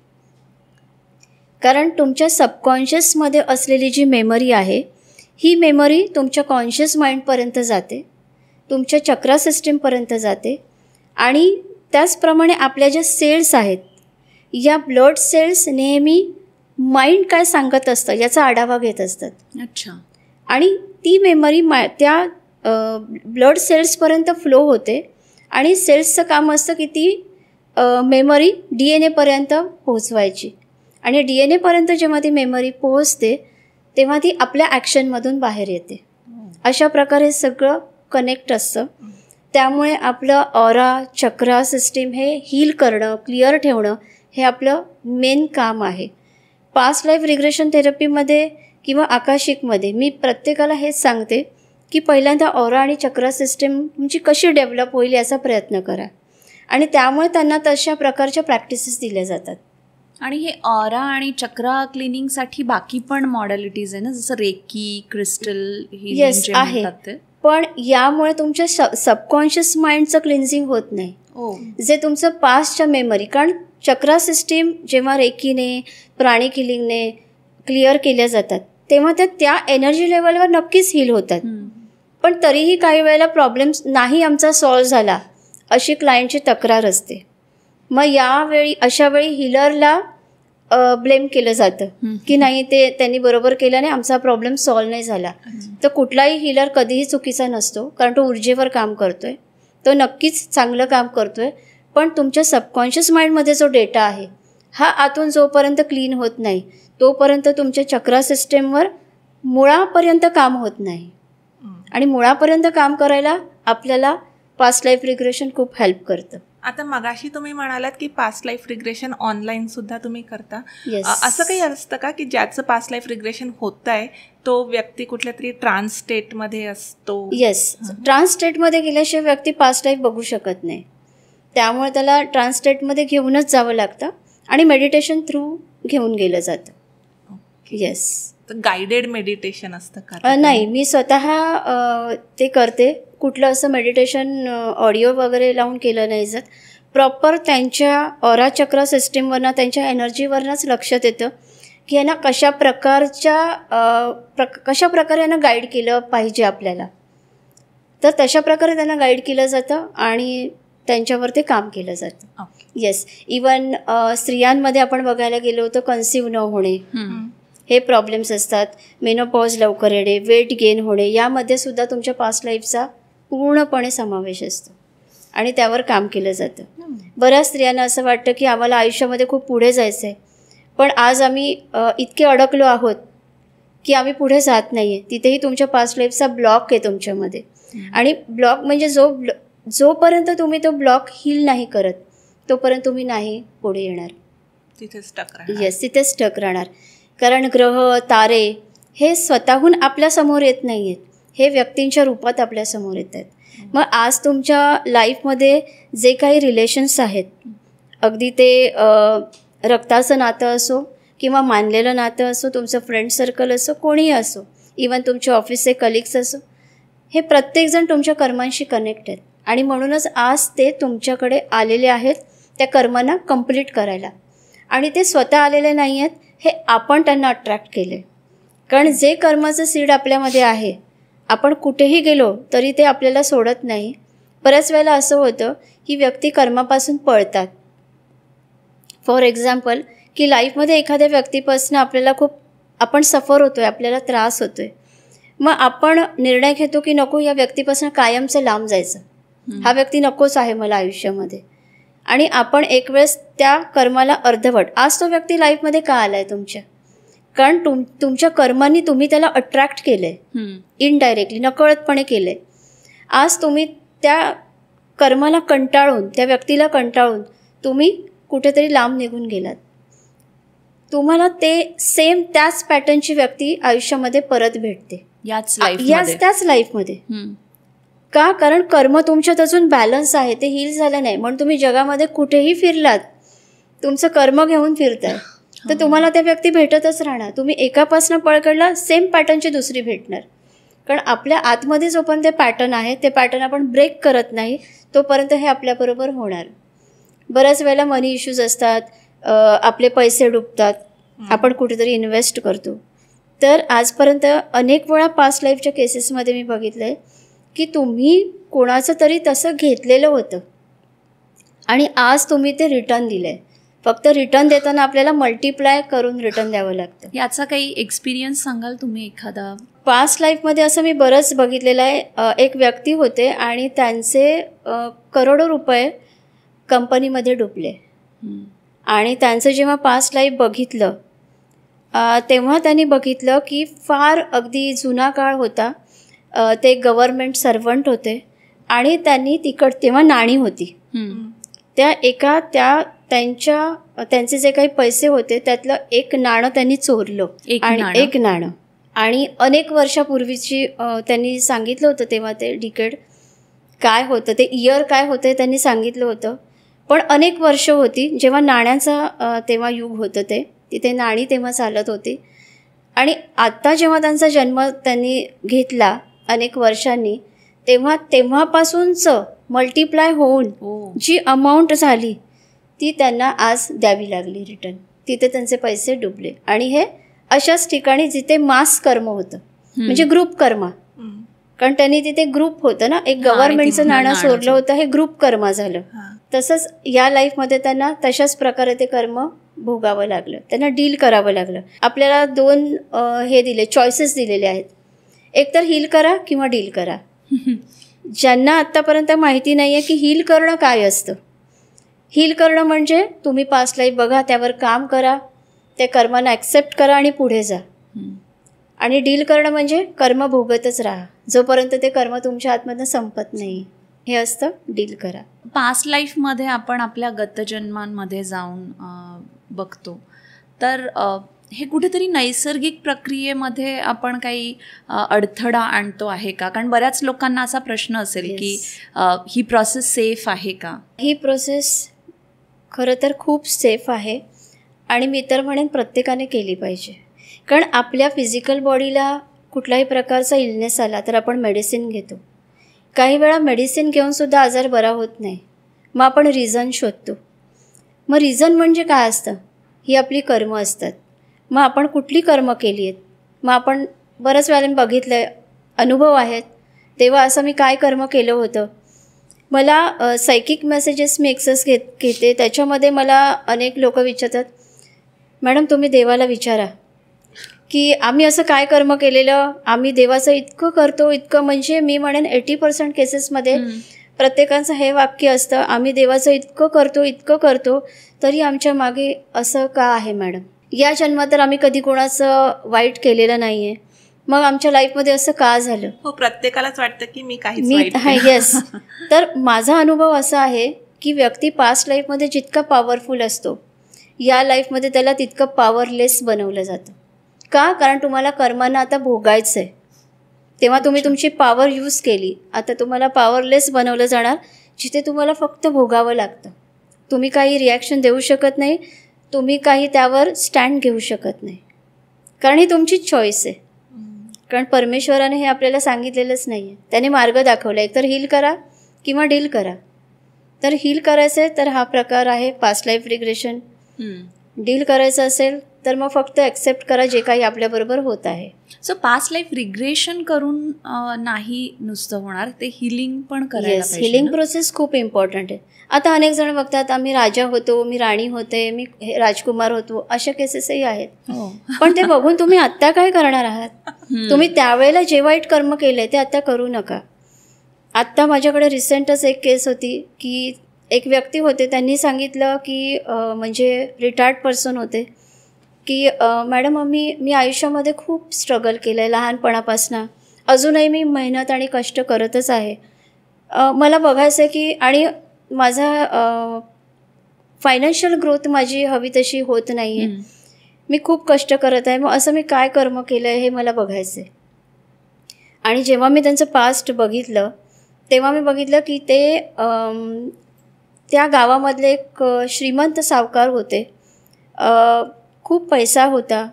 कारण तुमच्या सबकॉन्शियसमध्ये असलेली जी मेमरी आहे ही मेमरी तुमच्या कॉन्शियस माइंडपर्यंत जाते, तुमच्या चक्रा सिस्टीमपर्यंत जाते. आणि त्याचप्रमाणे आपल्या ज्या सेल्स आहेत या ब्लड सेल्स नेहमी माइंड काय सांगत असतं याचा आढावा घेत असतात. अच्छा. आणि ती मेमरी त्या ब्लड सेल्सपर्यंत फ्लो होते आणि सेल्सचं काम असतं की ती मेमरी DNAपर्यंत पोहोचवायची. आणि DNAपर्यंत जेव्हा ती मेमरी पोहोचते तेव्हा ती आपल्या ॲक्शनमधून बाहेर येते. अशा प्रकारे सगळं कनेक्ट असतं. त्यामुळे आपलं ऑरा चक्रा सिस्टीम हे हील करणं, क्लिअर ठेवणं हे आपलं मेन काम आहे. पास्ट लाईफ रिग्रेशन थेरपीमध्ये किंवा आकाशिकमध्ये मी प्रत्येकाला हेच सांगते की पहिल्यांदा ऑरा आणि चक्रा सिस्टीम तुमची कशी डेव्हलप होईल याचा प्रयत्न करा. आणि त्यामुळे त्यांना तशा प्रकारच्या प्रॅक्टिसेस दिल्या जातात. आणि हे ऑरा आणि चक्रा क्लिनिंगसाठी बाकी पण मॉडॅलिटीज आहे ना, जसं रेकी, क्रिस्टल येस आहे. पण यामुळे तुमच्या सबकॉन्शियस माइंडचं क्लिन्झिंग होत नाही. जे तुमचं पास्टच्या मेमरी, कारण चक्रा सिस्टीम जेव्हा रेकीने, प्राणिक हिलिंगने क्लिअर केल्या जातात तेव्हा त्या एनर्जी लेवलवर नक्कीच हील होतात. पण तरीही काही वेळेला प्रॉब्लेम्स नाही आमचा सॉल्व्ह झाला अशी क्लायंटची तक्रार असते. मग यावेळी अशा वेळी हिलरला ब्लेम केलं जातं की नाही ते त्यांनी बरोबर केलं नाही, आमचा प्रॉब्लेम सॉल्व्ह नाही झाला. तर कुठलाही हिलर कधीही चुकीचा नसतो, कारण तो ऊर्जेवर काम करतोय, तो नक्कीच चांगलं काम करतोय. पण तुमच्या सबकॉन्शियस माइंडमध्ये जो डेटा आहे हा आतून जोपर्यंत क्लीन होत नाही तोपर्यंत तुमच्या चक्रा सिस्टीमवर मुळापर्यंत काम होत नाही. आणि मुळापर्यंत काम करायला आपल्याला पास्ट लाईफ रिग्रेशन खूप हेल्प करतं. आता मगाशी तुम्ही म्हणालात की पास्ट लाईफ रिग्रेशन ऑनलाईन सुद्धा तुम्ही करता. असं काही असतं का की ज्याचं पास्ट लाईफ रिग्रेशन होत आहे तो व्यक्ती कुठल्या तरी ट्रान्स स्टेटमध्ये असतो? येस, ट्रान्स स्टेटमध्ये गेल्याशिवाय व्यक्ती पास्ट लाईफ बघू शकत नाही. त्यामुळे त्याला ट्रान्स स्टेटमध्ये घेऊनच जावं लागतं आणि मेडिटेशन थ्रू घेऊन गेलं जातं. येस. गायडेड मेडिटेशन असतं का? नाही, मी स्वतः ते करते. कुठलं असं मेडिटेशन ऑडिओ वगैरे लावून केलं नाही जात. प्रॉपर त्यांच्या ऑरा चक्रा सिस्टीमवरनं, त्यांच्या एनर्जीवरनंच लक्षात येतं की यांना कशा प्रकारे यांना गाईड केलं पाहिजे आपल्याला. तर तशा प्रकारे त्यांना गाईड केलं जातं आणि त्यांच्यावर ते काम केलं जातं. येस. इवन स्त्रियांमध्ये आपण बघायला गेलो तर कन्सिव्ह न होणे हे प्रॉब्लेम्स असतात, मेनोपॉज लवकर येणे, वेट गेन होणे, यामध्ये सुद्धा तुमच्या पास्ट लाईफचा पूर्णपणे समावेश असतो आणि त्यावर काम केलं जातं. बऱ्याच स्त्रियांना असं वाटतं की आम्हाला आयुष्यामध्ये खूप पुढे जायचं आहे, पण आज आम्ही इतके अडकलो आहोत की आम्ही पुढे जात नाही आहे. तिथेही तुमच्या पास्ट लाईफचा ब्लॉक आहे तुमच्यामध्ये. आणि ब्लॉक म्हणजे जोपर्यंत तुम्ही तो ब्लॉक हील नाही करत तोपर्यंत तुम्ही नाही पुढे येणार, तिथे स्टक राहणार. येस, तिथे स्टक राहणार. कारण ग्रह तारे हे स्वतःहून आपल्यासमोर येत नाही आहेत, हे व्यक्तींच्या रूपात आपल्यासमोर येत आहेत. मग आज तुमच्या लाईफमध्ये जे काही रिलेशन्स आहेत, अगदी ते रक्ताचं नातं असो किंवा मानलेलं नातं असो, तुमचं फ्रेंड सर्कल असो, कोणीही असो, इवन तुमचे ऑफिसचे कलिग्स असो, हे प्रत्येकजण तुमच्या कर्मांशी कनेक्ट आहेत. आणि म्हणूनच आज ते तुमच्याकडे आलेले आहेत त्या कर्मांना कंप्लीट करायला. आणि ते स्वतः आलेले नाही आहेत, हे आपण त्यांना अट्रॅक्ट केले. कारण जे कर्माचं सीड आपल्यामध्ये आहे, आपण कुठेही गेलो तरी ते आपल्याला सोडत नाही. बऱ्याच वेळेला असं होतं की व्यक्ती कर्मापासून पळतात. फॉर एक्झाम्पल की लाईफमध्ये एखाद्या व्यक्तीपासून आपल्याला आपण सफर होतो आहे, आपल्याला त्रास होतो आहे. मग आपण निर्णय घेतो की नको, या व्यक्तीपासून कायमचं लांब जायचं, हा व्यक्ती नकोच आहे मला आयुष्यामध्ये. आणि आपण एक वेळेस त्या कर्माला अर्धवट, आज तो व्यक्ती लाईफमध्ये का आला आहे तुमच्या, कारण तुमच्या कर्मांनी तुम्ही त्याला अट्रॅक्ट केलं आहे, इनडायरेक्टली नकळतपणे केलं आहे. आज तुम्ही त्या कर्माला कंटाळून, त्या व्यक्तीला कंटाळून तुम्ही कुठेतरी लांब निघून गेलात. तुम्हाला ते सेम त्याच पॅटर्नची व्यक्ती आयुष्यामध्ये परत भेटते, त्याच लाईफमध्ये. का? कारण कर्म तुमच्यात अजून बॅलन्स आहे, ते हील झालं नाही. म्हणून तुम्ही जगामध्ये कुठेही फिरलात, तुमचं कर्म घेऊन फिरताय, तर तुम्हाला त्या व्यक्ती भेटतच राहणार. तुम्ही एकापासून पळ काढला, सेम पॅटर्नची दुसरी भेटणार. कारण आपल्या आतमध्ये जोपर्यंत ते पॅटर्न आहे, ते पॅटर्न आपण ब्रेक करत नाही तोपर्यंत हे आपल्याबरोबर होणार. बऱ्याच वेळेला मनी इश्यूज असतात, आपले पैसे डुबतात, आपण कुठेतरी इन्व्हेस्ट करतो. तर आजपर्यंत अनेक वेळा पास्ट लाईफच्या केसेसमध्ये मी बघितलं आहे की तुम्ही कोणाचं तरी तसं घेतलेलं होतं आणि आज तुम्ही ते रिटर्न दिलं आहे. फक्त रिटर्न देताना आपल्याला मल्टिप्लाय करून रिटर्न द्यावं लागतं. याचा काही एक्सपिरियन्स सांगाल तुम्ही एखादा? पास्ट लाईफमध्ये असं मी बरंच बघितलेलं आहे. एक व्यक्ती होते आणि त्यांचे करोडो रुपये कंपनीमध्ये डुबले. आणि त्यांचं जेव्हा पास्ट लाईफ बघितलं तेव्हा त्यांनी बघितलं की फार अगदी जुना काळ होता. ते गव्हर्नमेंट सर्वंट होते आणि त्यांनी तेव्हा नाणी होती. त्यांचे जे काही पैसे होते त्यातलं एक नाणं त्यांनी चोरलं. एक नाणं. आणि अनेक वर्षापूर्वीची त्यांनी सांगितलं होतं, तेव्हा ते डिकेड काय होतं, ते इयर काय होतं त्यांनी सांगितलं होतं. पण अनेक वर्ष होती जेव्हा नाण्यांचा तेव्हा युग होतं, तिथे नाणी तेव्हा चालत होती. आणि आत्ता जेव्हा त्यांचा जन्म त्यांनी घेतला अनेक वर्षांनी, तेव्हापासूनचं मल्टिप्लाय होऊन जी अमाऊंट झाली ती त्यांना आज द्यावी लागली रिटर्न. तिथे त्यांचे पैसे डुबले. आणि हे अशाच ठिकाणी जिथे मास कर्म होतं, म्हणजे ग्रुप कर्म. कारण त्यांनी तिथे ग्रुप होतं ना, एक गव्हर्नमेंटचं नाणं चोरलं होतं, हे ग्रुप कर्म झालं. तसंच या लाईफमध्ये त्यांना तशाच प्रकारे ते कर्म भोगावं लागलं, त्यांना डील करावं लागलं. आपल्याला दोन हे दिले, चॉईसेस दिलेले आहेत, एक तर हील करा किंवा डील करा. ज्यांना आत्तापर्यंत माहिती नाही आहे की हील करणं काय असतं. हील करणं म्हणजे तुम्ही पास्ट लाईफ बघा, त्यावर काम करा, त्या कर्मांना ॲक्सेप्ट करा आणि पुढे जा. आणि डील करणं म्हणजे कर्म भोगतच राहा जोपर्यंत ते कर्म तुमच्या आतमधनं संपत नाही. हे असतं डील करा. पास्ट लाईफमध्ये आपण आपल्या गतजन्मांमध्ये जाऊन बघतो, तर हे कुठेतरी नैसर्गिक प्रक्रियेमध्ये आपण काही अडथळा आणतो आहे का? कारण बऱ्याच लोकांना असा प्रश्न असेल की ही प्रोसेस सेफ आहे का? ही प्रोसेस खरं तर खूप सेफ आहे आणि मी तर म्हणेन प्रत्येकाने केली पाहिजे. कारण आपल्या फिजिकल बॉडीला कुठल्याही प्रकारचा इलनेस आला तर आपण मेडिसिन घेतो. काही वेळा मेडिसिन घेऊनसुद्धा आजार बरा होत नाही. मग आपण रिझन शोधतो. मग रिझन म्हणजे काय असतं? ही आपली कर्म असतात. मग आपण कुठली कर्म केली आहेत? मग आपण बऱ्याच वेळेला बघितलं आहे, अनुभव आहेत, तेव्हा असं मी काय कर्म केलं होतं. मला सायकिक मेसेजेस मी एक्सेस घेते, त्याच्यामध्ये मला अनेक लोक विचारतात, मॅडम तुम्ही देवाला विचारा की आम्ही असं काय कर्म केलेलं, आम्ही देवाचं इतकं करतो, इतकं, म्हणजे मी म्हणेन 80% केसेसमध्ये प्रत्येकाचं हे वाक्य असतं, आम्ही देवाचं इतकं करतो तरी आमच्या मागे असं का आहे मॅडम? या जन्मात तर आम्ही कधी कोणाचं वाईट केलेलं नाही आहे, मग आमच्या लाईफमध्ये असं का झालं? हो, प्रत्येकालाच वाटतं की मी काहीच येस. तर माझा अनुभव असा आहे की व्यक्ती पास्ट लाईफमध्ये जितका पॉवरफुल असतो, या लाईफमध्ये त्याला तितकं पॉवरलेस बनवलं जातं. का? कारण तुम्हाला कर्मांना आता भोगायचं आहे. तेव्हा तुम्ही तुमची पॉवर यूज केली, आता तुम्हाला पॉवरलेस बनवलं जाणार, जिथे तुम्हाला फक्त भोगावं लागतं. तुम्ही काही रिॲक्शन देऊ शकत नाही, तुम्ही काही त्यावर स्टँड घेऊ शकत नाही, कारण ही तुमची चॉईस आहे. कारण परमेश्वराने हे आपल्याला सांगितलेलंच नाही आहे, त्याने मार्ग दाखवला आहे, तर हील करा किंवा डील करा. तर हील करायचं आहे तर हा प्रकार आहे पास्ट लाईफ रिग्रेशन. डील करायचं असेल तर मग फक्त ॲक्सेप्ट करा जे काही आपल्याबरोबर होत आहे. सो पास्ट लाईफ रिग्रेशन करून नाही नुसतं होणार, ते हिलिंग पण करायला पाहिजे. हिलिंग प्रोसेस खूप इम्पॉर्टंट आहे. आता अनेक जण बघतात, आम्ही राजा होतो, मी राणी होते, मी राजकुमार होतो, अशा केसेसही आहेत. पण ते बघून तुम्ही आत्ता काय करणार आहात? तुम्ही त्यावेळेला जे वाईट कर्म केलंय ते आत्ता करू नका. आत्ता माझ्याकडे रिसेंटच एक केस होती की एक व्यक्ती होते, त्यांनी सांगितलं की म्हणजे रिटायर्ड पर्सन होते की मॅडम मी आयुष्यामध्ये खूप स्ट्रगल केलं आहे लहानपणापासून, अजूनही मी मेहनत आणि कष्ट करतच आहे. मला बघायचं आहे की आणि माझा फायनान्शियल ग्रोथ माझी हवी तशी होत नाही आहे, मी खूप कष्ट करत आहे, मग असं मी काय कर्म केलं आहे हे मला बघायचं आहे. आणि जेव्हा मी त्यांचं पास्ट बघितलं तेव्हा मी बघितलं की ते त्या गावामधले एक श्रीमंत सावकार होते. खूप पैसा होता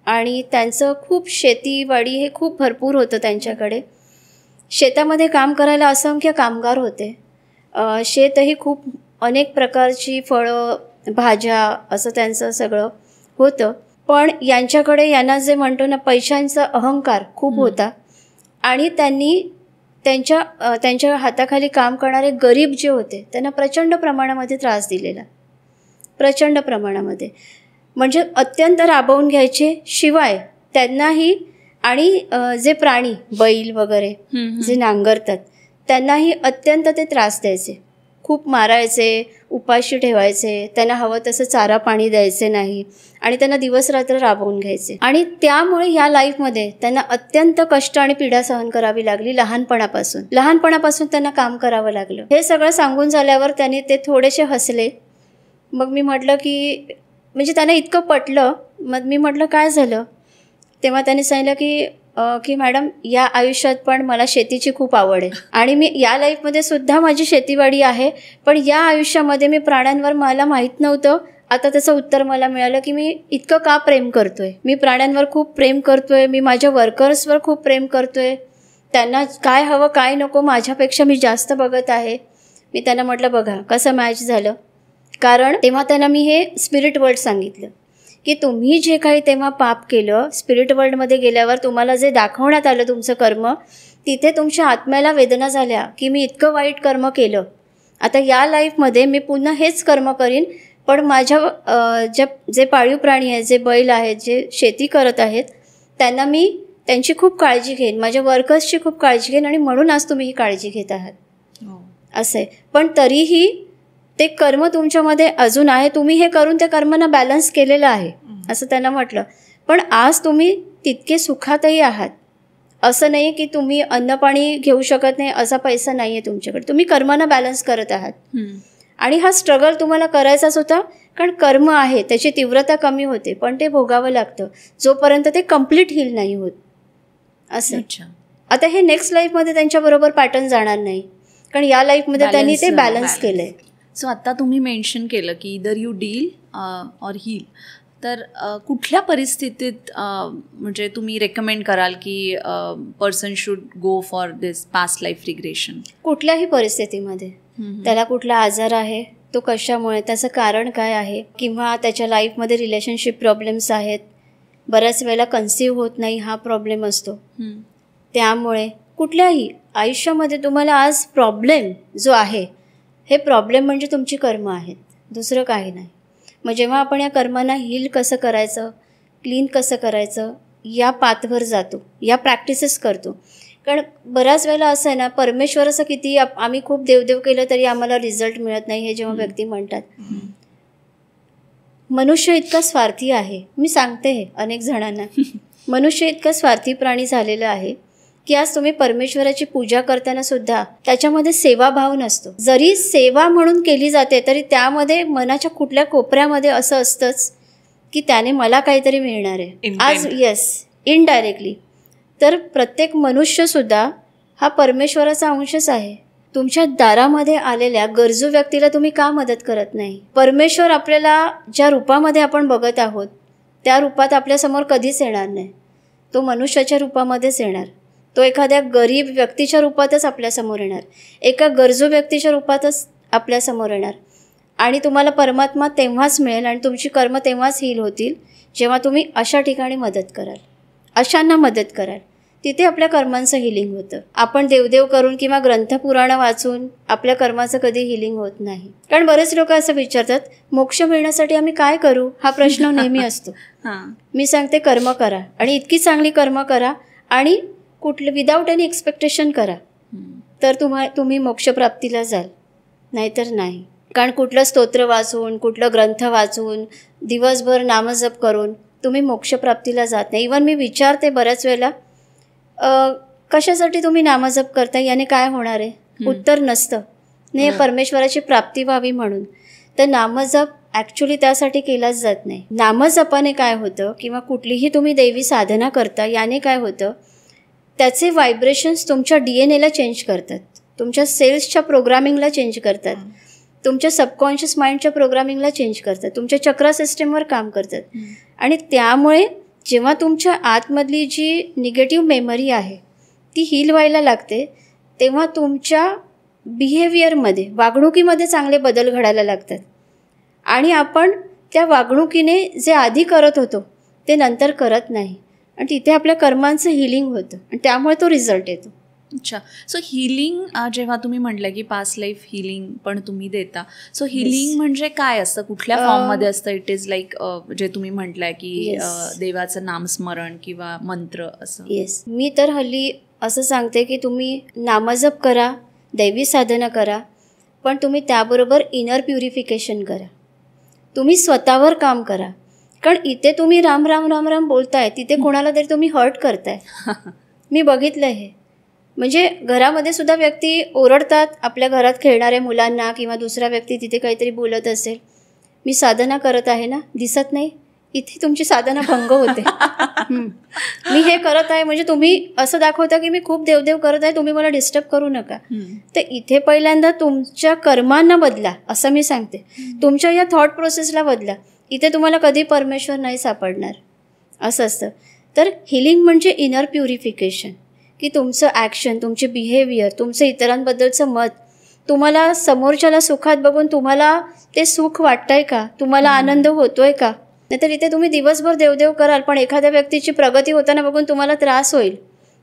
आणि त्यांचं खूप शेतीवाडी हे खूप भरपूर होतं त्यांच्याकडे. शेतामध्ये काम करायला असंख्य कामगार होते. शेतही खूप अनेक प्रकारची फळं, भाज्या असं त्यांचं सगळं होतं. पण यांच्याकडे यांना जे म्हणतो ना, पैशांचा अहंकार खूप होता आणि त्यांनी त्यांच्या हाताखाली काम करणारे गरीब जे होते त्यांना प्रचंड प्रमाणामध्ये त्रास दिलेला, प्रचंड प्रमाणामध्ये. म्हणजे अत्यंत राबवून घ्यायचे. शिवाय त्यांनाही आणि जे प्राणी बैल वगैरे जे नांगरतात त्यांनाही अत्यंत ते त्रास द्यायचे, खूप मारायचे, उपाशी ठेवायचे, त्यांना हवं तसं चारा पाणी द्यायचे नाही आणि त्यांना दिवस रात्र राबवून घ्यायचे. आणि त्यामुळे ह्या लाईफमध्ये त्यांना अत्यंत कष्ट आणि पीडा सहन करावी लागली. लहानपणापासून त्यांना काम करावं लागलं. हे सगळं सांगून झाल्यावर त्यांनी ते थोडेसे हसले. मग मी म्हटलं की म्हणजे त्यांना इतकं पटलं. मग मी म्हटलं काय झालं. तेव्हा त्यांनी सांगितलं की मॅडम, या आयुष्यात पण मला शेतीची खूप आवड आहे आणि मी या लाईफमध्ये सुद्धा माझी शेतीवाडी आहे, पण या आयुष्यामध्ये मी प्राण्यांवर मला माहीत नव्हतं. आता त्याचं उत्तर मला मिळालं की मी इतकं का प्रेम करतोय. मी प्राण्यांवर खूप प्रेम करतोय, मी माझ्या वर्कर्सवर खूप प्रेम करतोय. त्यांना काय हवं काय नको माझ्यापेक्षा मी जास्त बघत आहे. मी त्यांना म्हटलं बघा कसं मॅच झालं. कारण तेव्हा त्यांना मी हे स्पिरिट वर्ल्ड सांगितलं की तुम्ही जे काही तेव्हा पाप केलं, स्पिरिट वर्ल्डमध्ये गेल्यावर तुम्हाला जे दाखवण्यात आलं तुमचं कर्म, तिथे तुमच्या आत्म्याला वेदना झाल्या की मी इतकं वाईट कर्म केलं. आता या लाईफमध्ये मी पुन्हा हेच कर्म करीन, पण माझ्या जे पाळीव प्राणी आहेत, जे बैल आहेत, जे शेती करत आहेत, त्यांना मी त्यांची खूप काळजी घेईन, माझ्या वर्कर्सची खूप काळजी घेईन आणि म्हणून आज तुम्ही ही काळजी घेत आहात. असं आहे. पण तरीही ते कर्म तुमच्यामध्ये अजून आहे, तुम्ही हे करून त्या कर्मांना बॅलन्स केलेलं आहे असं त्यांना म्हटलं. पण आज तुम्ही तितके सुखातही आहात. असं नाही की तुम्ही अन्नपाणी घेऊ शकत नाही, असा पैसा नाही आहे तुमच्याकडे. तुम्ही कर्मांना बॅलन्स करत आहात आणि हा स्ट्रगल तुम्हाला करायचाच होता. कारण कर्म आहे, त्याची तीव्रता कमी होते, पण ते भोगावं लागतं जोपर्यंत ते कम्प्लीट हील नाही होत. असं. आता हे नेक्स्ट लाईफमध्ये त्यांच्याबरोबर पॅटर्न जाणार नाही, कारण या लाईफमध्ये त्यांनी ते बॅलन्स केलं आहे. सो आत्ता तुम्ही मेन्शन केलं की इदर यू डील ऑर हील. तर कुठल्या परिस्थितीत म्हणजे तुम्ही रेकमेंड कराल की person should go for this past life regression? कुठल्याही परिस्थितीमध्ये. त्याला कुठला आजार आहे, तो कशामुळे, त्याचं कारण काय आहे, किंवा त्याच्या लाईफमध्ये रिलेशनशिप प्रॉब्लेम्स आहेत, बऱ्याच वेळेला कन्सीव्ह होत नाही, हा प्रॉब्लेम असतो. त्यामुळे कुठल्याही आयुष्यामध्ये तुम्हाला आज प्रॉब्लेम जो आहे, हे प्रॉब्लेम म्हणजे तुमची कर्म आहेत, दुसरं काही नाही. मग जेव्हा आपण या कर्मांना हील कसं करायचं, क्लीन कसं करायचं, या पाथवर जातो, या प्रॅक्टिसेस करतो. कारण बऱ्याच वेळेला असं आहे ना, परमेश्वराचं किती आम्ही खूप देवदेव केलं तरी आम्हाला रिझल्ट मिळत नाही, हे जेव्हा व्यक्ती म्हणतात. मनुष्य इतका स्वार्थी आहे, मी सांगते हे अनेक जणांना, मनुष्य इतका स्वार्थी प्राणी झालेला आहे की आज तुम्ही परमेश्वराची पूजा करताना सुद्धा त्याच्यामध्ये सेवाभाव नसतो. जरी सेवा म्हणून केली जाते तरी त्यामध्ये मनाच्या कुठल्या कोपऱ्यामध्ये असं असतंच की त्याने मला काहीतरी मिळणार आहे आज. Yes, indirectly. तर प्रत्येक मनुष्यसुद्धा हा परमेश्वराचा अंशच आहे. तुमच्या दारामध्ये आलेल्या गरजू व्यक्तीला तुम्ही का मदत करत नाही? परमेश्वर आपल्याला ज्या रूपामध्ये आपण बघत आहोत त्या रूपात आपल्यासमोर कधीच येणार नाही. तो मनुष्याच्या रूपामध्येच येणार. तो एखाद्या गरीब व्यक्तीच्या रूपातच आपल्यासमोर येणार, एका गरजू व्यक्तीच्या रूपातच आपल्यासमोर येणार. आणि तुम्हाला परमात्मा तेव्हाच मिळेल आणि तुमची कर्म तेव्हाच हील होतील जेव्हा तुम्ही अशा ठिकाणी मदत कराल, अशांना मदत कराल. तिथे आपल्या कर्मांचं हिलिंग होतं. आपण देवदेव करून किंवा ग्रंथपुराणं वाचून आपल्या कर्माचं कधी हिलिंग होत नाही. कारण बरेच लोक असं विचारतात, मोक्ष मिळण्यासाठी आम्ही काय करू, हा प्रश्न नेहमी असतो. मी सांगते कर्म करा आणि इतकी चांगली कर्म करा आणि कुठलं विदाऊट एनी एक्सपेक्टेशन करा, तर तुम्ही मोक्षप्राप्तीला जाल, नाहीतर नाही. कारण कुठलं स्तोत्र वाचून, कुठलं ग्रंथ वाचून, दिवसभर नामजप करून तुम्ही मोक्षप्राप्तीला जात नाही. इव्हन मी विचारते बऱ्याच वेळेला, कशासाठी तुम्ही नामजप करता, याने काय होणार आहे? उत्तर नसतं, नाही परमेश्वराची प्राप्ती व्हावी म्हणून. तर नामजप ॲक्च्युली त्यासाठी केलाच जात नाही. नामजपाने काय होतं, किंवा कुठलीही तुम्ही देवी साधना करता, याने काय होतं, त्याचे व्हायब्रेशन्स तुमच्या DNA ला चेंज करतात. तुमच्या सेल्सच्या प्रोग्रामिंगला चेंज करतात, तुमच्या सबकॉन्शियस माइंडच्या प्रोग्रामिंगला चेंज करतात, तुमच्या चक्रा सिस्टमवर काम करतात. आणि त्यामुळे जेव्हा तुमच्या आतमधली जी निगेटिव्ह मेमरी आहे ती हील व्हायला लागते, तेव्हा तुमच्या बिहेवियरमध्ये, वागणुकीमध्ये चांगले बदल घडायला लागतात. आणि आपण त्या वागणुकीने जे आधी करत होतो ते नंतर करत नाही, आणि तिथे आपल्या कर्मांचं हिलिंग होतं आणि त्यामुळे तो रिझल्ट येतो. अच्छा. सो हिलिंग जेव्हा तुम्ही म्हटलं की पास्ट लाईफ हिलिंग पण तुम्ही देता, सो हिलिंग म्हणजे काय असतं, कुठल्या फॉर्ममध्ये असतं? इट इज लाईक जे तुम्ही म्हटलंय की देवाचं नामस्मरण किंवा मंत्र असं? येस, मी तर हल्ली असं सांगते की तुम्ही नामजप करा, दैवी साधना करा, पण तुम्ही त्याबरोबर इनर प्युरिफिकेशन करा. तुम्ही स्वतःवर काम करा. कारण इथे तुम्ही राम राम राम राम बोलताय, तिथे कोणाला तरी तुम्ही हर्ट करताय. मी बघितलं हे. म्हणजे घरामध्ये सुद्धा व्यक्ती ओरडतात आपल्या घरात खेळणाऱ्या मुलांना, किंवा दुसरा व्यक्ती तिथे काहीतरी बोलत असेल, मी साधना करत आहे ना, दिसत नाही, इथे तुमची साधना भंग होते. मी हे करत आहे म्हणजे तुम्ही असं दाखवता की मी खूप देवदेव करत आहे, तुम्ही मला डिस्टर्ब करू नका. तर इथे पहिल्यांदा तुमच्या कर्मांना बदला, असं मी सांगते. तुमच्या या थॉट प्रोसेसला बदला. इथे तुम्हाला कधी परमेश्वर नाही सापडणार, असं असतं. तर हिलिंग म्हणजे इनर प्युरिफिकेशन, की तुमचं ॲक्शन, तुमचे बिहेवियर, तुमचं इतरांबद्दलचं मत, तुम्हाला समोरच्याला सुखात बघून तुम्हाला ते सुख वाटतंय का, तुम्हाला आनंद होतोय का? नाहीतर इथे तुम्ही दिवसभर देवदेव कराल, पण एखाद्या व्यक्तीची प्रगती होताना बघून तुम्हाला त्रास होईल.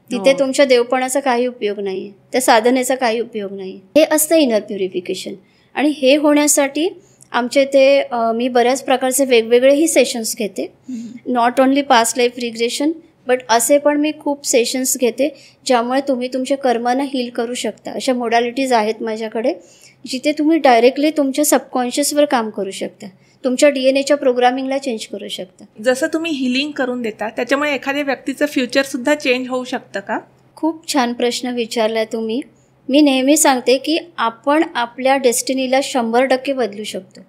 तिथे तुमच्या देवपणाचा काही उपयोग नाही आहे, त्या साधनेचा काही उपयोग नाही. हे असतं इनर प्युरिफिकेशन. आणि हे होण्यासाठी आमच्या इथे मी बऱ्याच प्रकारचे वेगवेगळेही सेशन्स घेते. Not only past life regression, but असे पण मी खूप सेशन्स घेते ज्यामुळे तुम्ही तुमच्या कर्मांना हील करू शकता. अशा मोडॅलिटीज आहेत माझ्याकडे, जिथे तुम्ही डायरेक्टली तुमच्या सबकॉन्शियसवर काम करू शकता, तुमच्या DNA प्रोग्रामिंगला चेंज करू शकता. जसं तुम्ही हिलिंग करून देता त्याच्यामुळे एखाद्या व्यक्तीचं फ्युचरसुद्धा चेंज होऊ शकतं का? खूप छान प्रश्न विचारला तुम्ही. मी नेहमी सांगते की आपण आपल्या डेस्टिनीला 100% बदलू शकतो.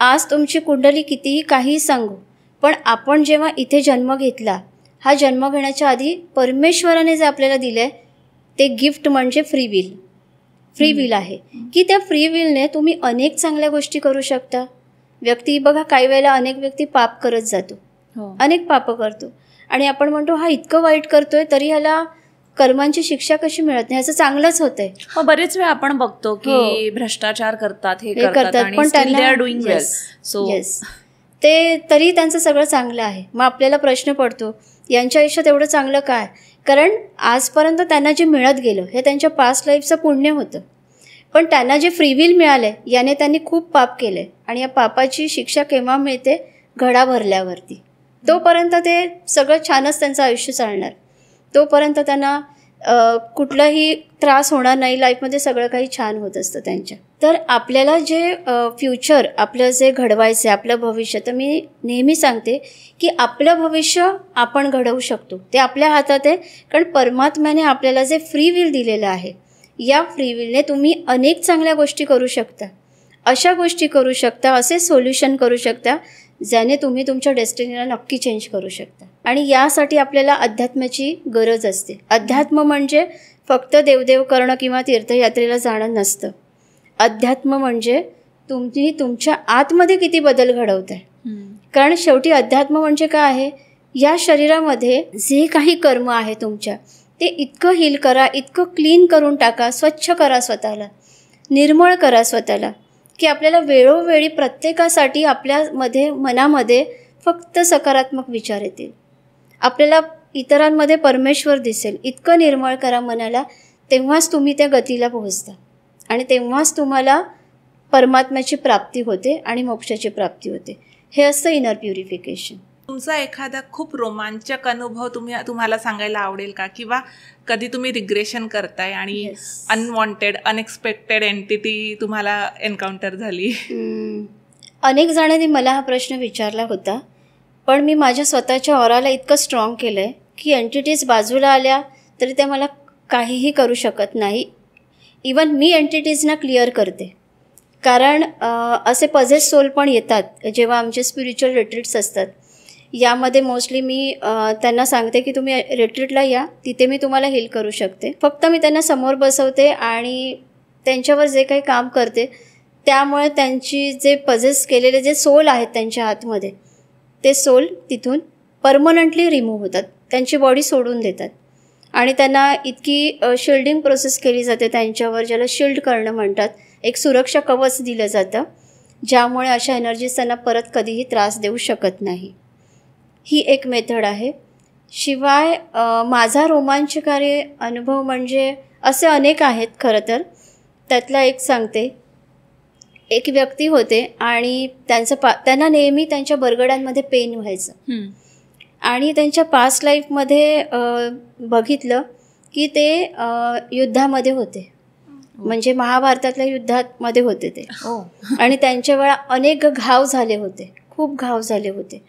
आज तुमची कुंडली कितीही काहीही सांगू, पण आपण जेव्हा इथे जन्म घेतला, हा जन्म घेण्याच्या आधी परमेश्वराने जे आपल्याला दिलं आहे ते गिफ्ट म्हणजे फ्री विल. फ्री विल आहे की त्या फ्री विलने तुम्ही अनेक चांगल्या गोष्टी करू शकता. व्यक्ती बघा, काही वेळेला अनेक व्यक्ती पाप करत जातो, अनेक पाप करतो, आणि आपण म्हणतो हा इतकं वाईट करतोय तरी ह्याला कर्मांची शिक्षा कशी मिळत नाही, ह्याचं चांगलंच होतंय. बरेच वेळा आपण बघतो की भ्रष्टाचार करतात, हे करतात, पण त्यांना डुईंग वेल. सो ते तरी त्यांचं सगळं चांगलं आहे. मग आपल्याला प्रश्न पडतो, यांच्या आयुष्यात एवढं चांगलं काय? कारण आजपर्यंत त्यांना जे मिळत गेलं हे त्यांच्या पास्ट लाईफचं पुण्य होतं. पण त्यांना जे फ्री विल मिळालं आहे याने त्यांनी खूप पाप केलं आहे, आणि या पापाची शिक्षा केव्हा मिळते? घडा भरल्यावरती. तोपर्यंत ते सगळं छानच त्यांचं आयुष्य चालणार, तोपर्यंत त्यांना कुठलाही त्रास होणार नाही, लाईफमध्ये सगळं काही छान होत असतं त्यांच्या. तर आपल्याला जे फ्युचर आपलं जे घडवायचं आहे, आपलं भविष्य, तर मी नेहमी सांगते की आपलं भविष्य आपण घडवू शकतो, ते आपल्या हातात आहे. कारण परमात्म्याने आपल्याला जे फ्री विल दिलेलं आहे, या फ्री विलने तुम्ही अनेक चांगल्या गोष्टी करू शकता, अशा गोष्टी करू शकता, असे सोल्युशन करू शकता ज्याने तुम्ही तुमच्या डेस्टिनीला नक्की चेंज करू शकता. आणि यासाठी आपल्याला अध्यात्माची गरज असते. अध्यात्म म्हणजे फक्त देवदेव करणं किंवा तीर्थयात्रेला जाणं नसतं. अध्यात्म म्हणजे तुम्ही तुमच्या आतमध्ये किती बदल घडवताय. कारण शेवटी अध्यात्म म्हणजे काय आहे? या शरीरामध्ये जे काही कर्म आहे तुमच्या, ते इतकं हील करा, इतकं क्लीन करून टाका, स्वच्छ करा स्वतःला, निर्मळ करा स्वतःला, की आपल्याला वेळोवेळी प्रत्येकासाठी आपल्यामध्ये मनामध्ये फक्त सकारात्मक विचार येतील. आपल्याला इतरांमध्ये परमेश्वर दिसेल. इतकं निर्मळ करा मनाला, तेव्हाच तुम्ही त्या गतीला पोहोचता, आणि तेव्हाच तुम्हाला परमात्म्याची प्राप्ती होते आणि मोक्षाची प्राप्ती होते. हे असतं इनर प्युरिफिकेशन. तुमचा एखादा खूप रोमांचक अनुभव तुम्हाला सांगायला आवडेल का? किंवा कधी तुम्ही रिग्रेशन करताय आणि अनवॉन्टेड, अनएक्सपेक्टेड एंटिटी तुम्हाला एन्काउंटर झाली? अनेक जणांनी मला हा प्रश्न विचारला होता, पण मी माझ्या स्वतःच्या ऑराला इतकं स्ट्रॉंग केलं आहे की एंटिटीज बाजूला आल्या तरी त्या मला काहीही करू शकत नाही. इवन मी एंटिटीजना क्लिअर करते. कारण असे पझेस सोल पण येतात जेव्हा आमचे स्पिरिच्युअल रिट्रीट्स असतात. यामध्ये मोस्टली मी त्यांना सांगते की तुम्ही रिट्रीटला या, तिथे मी तुम्हाला हील करू शकते. फक्त मी त्यांना समोर बसवते आणि त्यांच्यावर जे काही काम करते त्यामुळे त्यांची जे पजेस केलेले जे सोल आहेत त्यांच्या आतमध्ये, ते सोल तिथून परमनंटली रिमूव्ह होतात, त्यांची बॉडी सोडून देतात. आणि त्यांना इतकी शिल्डिंग प्रोसेस केली जाते त्यांच्यावर, ज्याला शिल्ड करणं म्हणतात. एक सुरक्षा कवच दिलं जातं, ज्यामुळे अशा एनर्जीज त्यांना परत कधीही त्रास देऊ शकत नाही. ही एक मेथड आहे. शिवाय माझा रोमांचकारी अनुभव म्हणजे असे अनेक आहेत खरं तर. त्यातला एक सांगते. एक व्यक्ती होते आणि त्यांना नेहमी त्यांच्या बरगड्यांमध्ये पेन व्हायचं. आणि त्यांच्या पास्ट लाईफमध्ये बघितलं की ते युद्धामध्ये होते, म्हणजे महाभारतातल्या युद्धामध्ये होते ते. आणि त्यांच्या वेळा अनेक घाव झाले होते, खूप घाव झाले होते.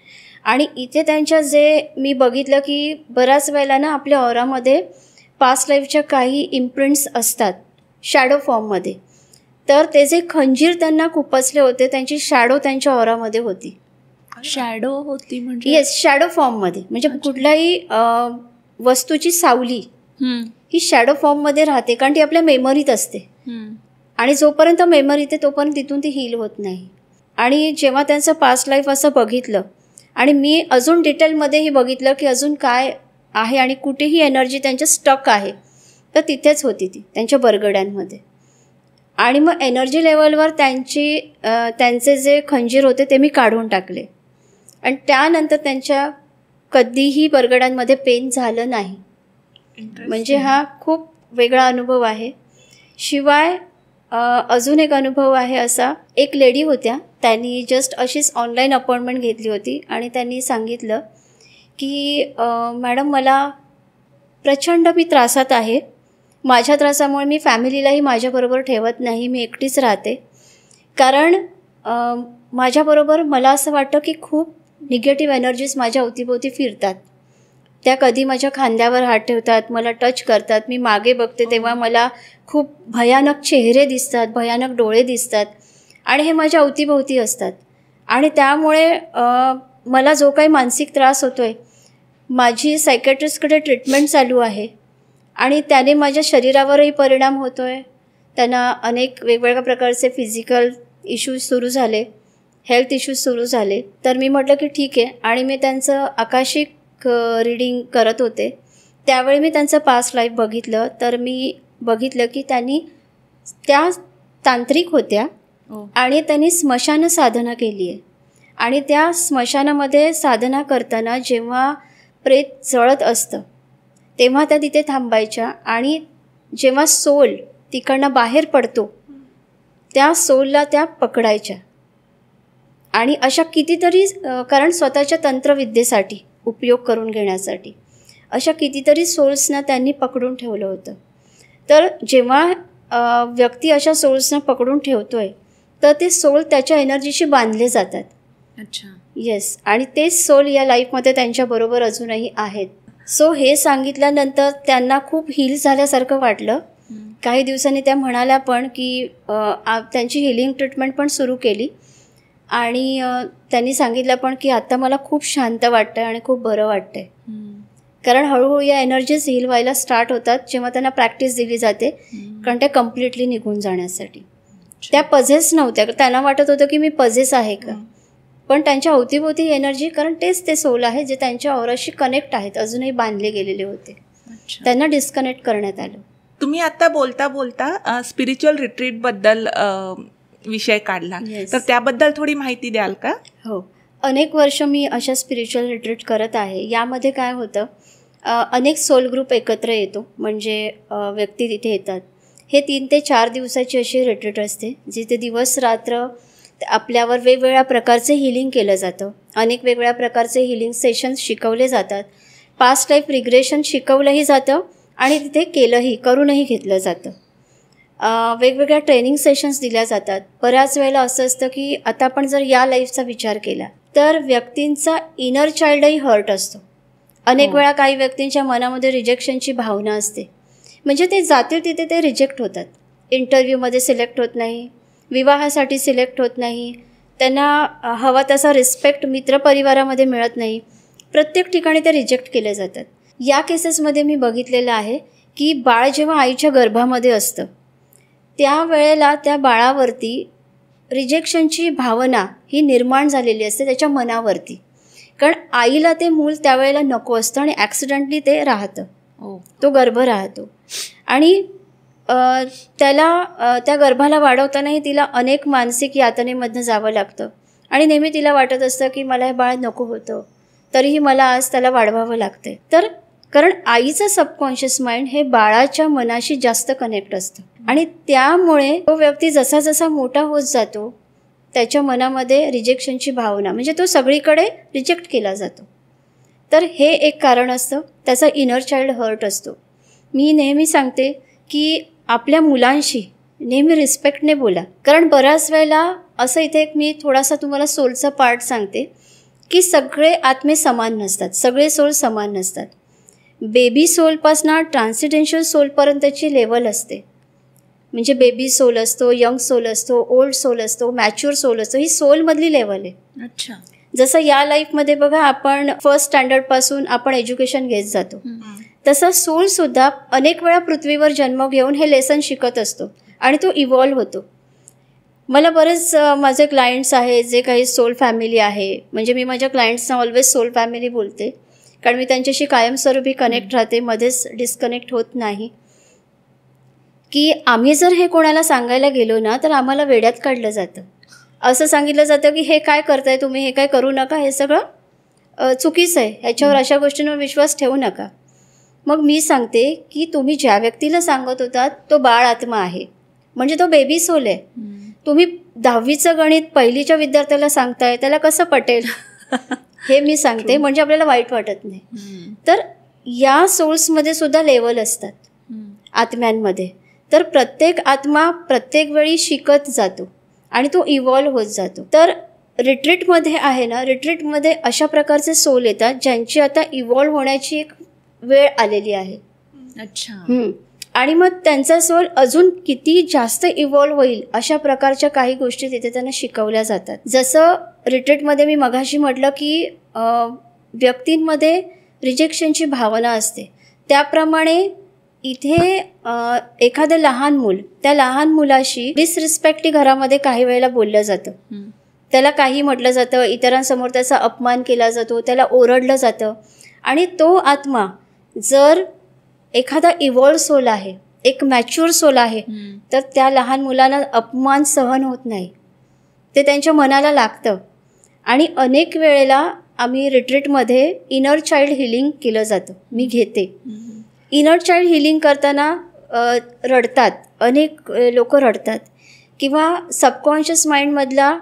आणि इथे त्यांच्या जे मी बघितलं की बऱ्याच वेळेला ना आपल्या ऑरामध्ये पास्ट लाईफच्या काही इम्प्रिंट्स असतात शॅडो फॉर्ममध्ये. तर ते जे खंजीर त्यांना खुपसले होते त्यांची शॅडो त्यांच्या ऑरामध्ये होती. शॅडो होती म्हणजे? येस, शॅडो फॉर्ममध्ये. म्हणजे कुठल्याही वस्तूची सावली ही शॅडो फॉर्ममध्ये राहते, कारण ती आपल्या मेमरीत असते. आणि जोपर्यंत मेमरी येते तोपर्यंत तिथून ती हील होत नाही. आणि जेव्हा त्यांचं पास्ट लाईफ असं बघितलं आणि मी अजून डिटेलमध्येही बघितलं की अजून काय आहे आणि कुठेही एनर्जी त्यांच्या स्टक आहे, तर तिथेच होती ती त्यांच्या बरगड्यांमध्ये. आणि मग एनर्जी लेवलवर त्यांचे जे खंजीर होते ते मी काढून टाकले आणि त्यानंतर त्यांच्या कधीही बरगड्यांमध्ये पेन झालं नाही. म्हणजे हा खूप वेगळा अनुभव आहे. शिवाय अजून एक अनुभव आहे असा. एक लेडी होत्या, त्यांनी जस्ट अशीच ऑनलाईन अपॉइंटमेंट घेतली होती आणि त्यांनी सांगितलं की मॅडम मला प्रचंड मी त्रासात आहे, माझ्या त्रासामुळे मी फॅमिलीलाही माझ्याबरोबर ठेवत नाही, मी एकटीच राहते. कारण माझ्याबरोबर मला असं वाटतं की खूप निगेटिव्ह एनर्जीज माझ्या अवतीभोवती फिरतात. त्या कधी माझ्या खांद्यावर हात ठेवतात, मला टच करतात. मी मागे बघते तेव्हा मला खूप भयानक चेहरे दिसतात, भयानक डोळे दिसतात आणि हे माझ्या अवतीभोवती असतात. आणि त्यामुळे मला जो काही मानसिक त्रास होतो आहे, माझी सायकॅट्रिस्टकडे ट्रीटमेंट चालू आहे आणि त्याने माझ्या शरीरावरही परिणाम होतो आहे. त्यांना अनेक वेगवेगळ्या प्रकारचे फिजिकल इश्यूज सुरू झाले, हेल्थ इश्यूज सुरू झाले. तर मी म्हटलं की ठीक आहे. आणि मी त्यांचं आकाशिक रीडिंग करत होते. त्यावेळी मी त्यांचं पास्ट लाईफ बघितलं. तर मी बघितलं की त्या तांत्रिक होत्या आणि त्यांनी स्मशान साधना केली आहे. आणि त्या स्मशानामध्ये साधना करताना जेव्हा प्रेत जळत असतं तेव्हा त्या तिथे थांबायच्या आणि जेव्हा सोल तिकडनं बाहेर पडतो त्या सोलला त्या पकडायच्या. आणि अशा कितीतरी, कारण स्वतःच्या तंत्रविद्येसाठी उपयोग करून घेण्यासाठी अशा कितीतरी सोल्सना त्यांनी पकडून ठेवलं होतं. तर जेव्हा व्यक्ती अशा सोल्सना पकडून ठेवतोय तर ते सोल त्याच्या एनर्जीशी बांधले जातात. अच्छा. येस. आणि तेच सोल या लाईफमध्ये त्यांच्याबरोबर अजूनही आहेत. सो हे सांगितल्यानंतर त्यांना खूप हील झाल्यासारखं वाटलं. काही दिवसांनी त्या म्हणाल्या पण की त्यांची हिलिंग ट्रीटमेंट पण सुरू केली आणि त्यांनी सांगितलं पण की आता मला खूप शांत वाटतं आणि खूप बरं वाटतंय. कारण हळूहळू या एनर्जीज हील व्हायला स्टार्ट होतात जेव्हा त्यांना प्रॅक्टिस दिली जाते, कारण त्या कम्प्लिटली निघून जाण्यासाठी. त्या पझेस नव्हत्या, त्यांना वाटत होतं की मी पझेस आहे का, पण त्यांच्या अवतीभोवती एनर्जी, कारण तेच ते सोल आहे जे त्यांच्या ऑराशी कनेक्ट आहेत, अजूनही बांधले गेलेले होते. त्यांना डिस्कनेक्ट करण्यात आलं. तुम्ही आता बोलता बोलता स्पिरिच्युअल रिट्रीटबद्दल विषय काढला, तर त्याबद्दल थोडी माहिती द्याल का? हो, अनेक वर्ष मी अशा स्पिरिच्युअल रिट्रीट करत आहे. यामध्ये काय होतं, अनेक सोल ग्रुप एकत्र येतो, म्हणजे व्यक्ती तिथे येतात. हे 3 ते 4 दिवसाची अशी रिट्रीट असते, जिथे दिवस रात्र आपल्यावर वेगवेगळ्या प्रकारचे हिलिंग केलं जातं. अनेक वेगवेगळ्या प्रकारचे हिलिंग सेशन्स शिकवले जातात. पास्ट लाईफ रिग्रेशन शिकवलंही जातं आणि तिथे करूनही घेतलं जातं. वेगवेगळ्या ट्रेनिंग सेशन्स दिल्या जातात. बऱ्याच वेळेला असं असतं की आता आपण जर या लाईफचा विचार केला तर व्यक्तींचा इनर चाइल्डही हर्ट असतो. अनेक वेळा काही व्यक्तींच्या मनामध्ये रिजेक्शनची भावना असते, म्हणजे ते जातील तिथे ते रिजेक्ट होतात. इंटरव्ह्यूमध्ये सिलेक्ट होत नाही, विवाहासाठी सिलेक्ट होत नाही, त्यांना हवा तसा रिस्पेक्ट मित्रपरिवारामध्ये मिळत नाही, प्रत्येक ठिकाणी ते रिजेक्ट केले जातात. या केसेसमध्ये मी बघितलेलं आहे की बाळ जेव्हा आईच्या गर्भामध्ये असतं त्यावेळेला त्या बाळावरती रिजेक्शनची भावना ही निर्माण झालेली असते त्याच्या मनावरती, कारण आईला ते मूल त्यावेळेला नको असतं आणि ॲक्सिडेंटली ते राहतं, तो गर्भ राहतो. आणि त्याला त्या गर्भाला वाढवतानाही तिला अनेक मानसिक यातनेमधनं जावं लागतं आणि नेहमी तिला वाटत असतं की मला हे बाळ नको होतं, तरीही मला आज त्याला वाढवावं लागते. तर कारण आईचं सबकॉन्शियस माइंड हे बाळाच्या मनाशी जास्त कनेक्ट असतं आणि त्यामुळे तो व्यक्ती जसा जसा मोठा होत जातो त्याच्या मनामध्ये रिजेक्शनची भावना, म्हणजे तो सगळीकडे रिजेक्ट केला जातो. तर हे एक कारण असतं, त्याचा इनर चाइल्ड हर्ट असतो. मी नेहमी सांगते की आपल्या मुलांशी नेहमी रिस्पेक्टने बोला, कारण बऱ्याच वेळेला असं इथे एक मी थोडासा तुम्हाला सोलचा पार्ट सांगते की सगळे आत्मे समान नसतात, सगळे सोल समान नसतात. बेबी सोलपासनं ट्रान्सिडेन्शियल सोलपर्यंतची लेवल असते, म्हणजे बेबी सोल असतो, यंग सोल असतो, ओल्ड सोल असतो, मॅच्युअर सोल असतो, ही सोलमधली लेवल आहे. अच्छा. जसं या लाईफमध्ये बघा आपण फर्स्ट स्टँडर्डपासून आपण एज्युकेशन घेत जातो, तसं सोलसुद्धा अनेक वेळा पृथ्वीवर जन्म घेऊन हे लेसन शिकत असतो आणि तो इव्हॉल्व्ह होतो. मला बरेच माझे क्लायंट्स आहेत जे काही सोल फॅमिली आहे, म्हणजे मी माझ्या क्लायंट्सना ऑलवेज सोल फॅमिली बोलते, कारण मी त्यांच्याशी कायमस्वरूपी कनेक्ट राहते, मध्येच डिस्कनेक्ट होत नाही. की आम्ही जर हे कोणाला सांगायला गेलो ना तर आम्हाला वेड्यात काढलं जातं. असं सांगितलं जातं की हे काय करताय तुम्ही, हे काय करू नका, हे सगळं चुकीचं आहे, ह्याच्यावर अशा गोष्टींवर विश्वास ठेवू नका. मग मी सांगते की तुम्ही ज्या व्यक्तीला सांगत होतात तो बाळ आत्मा आहे, म्हणजे तो बेबी सोल आहे. तुम्ही 10वीचं गणित पहिलीच्या विद्यार्थ्याला सांगताय, त्याला कसं पटेल हे मी सांगते, म्हणजे आपल्याला वाईट वाटत नाही. तर या सोल्समध्ये सुद्धा लेवल असतात आत्म्यांमध्ये. तर प्रत्येक आत्मा प्रत्येक वेळी शिकत जातो आणि तो इव्हॉल्व्ह होत जातो. तर रिट्रीटमध्ये आहे ना, रिट्रीटमध्ये अशा प्रकारचे सोल येतात ज्यांची आता इव्हॉल्व्ह होण्याची एक वेळ आलेली आहे. अच्छा. आणि मग त्यांचा सोल अजून किती जास्त इव्हॉल्व्ह होईल अशा प्रकारच्या काही गोष्टी तिथे त्यांना शिकवल्या जातात. जसं रिट्रीटमध्ये मी मगाशी म्हटलं की व्यक्तींमध्ये रिजेक्शनची भावना असते, त्याप्रमाणे इथे एखादं लहान मूल, त्या लहान मुलाशी डिसरिस्पेक्टली घरामध्ये काही वेळेला बोललं जातं, त्याला काही म्हटलं जातं, इतरांसमोर त्याचा अपमान केला जातो, त्याला ओरडलं जातं. आणि तो आत्मा जर एखादा इव्हॉल्व्ह सोल आहे, एक मॅच्युअर सोल आहे, तर त्या लहान मुलांना अपमान सहन होत नाही, ते त्यांच्या मनाला लागतं. आणि अनेक वेळेला आम्ही रिट्रीटमध्ये इनर चाइल्ड हिलिंग केलं जातं, मी घेते. इनर चाइल्ड हिलिंग करताना रडतात, अनेक लोक रडतात, किंवा सबकॉन्शियस माइंडमधला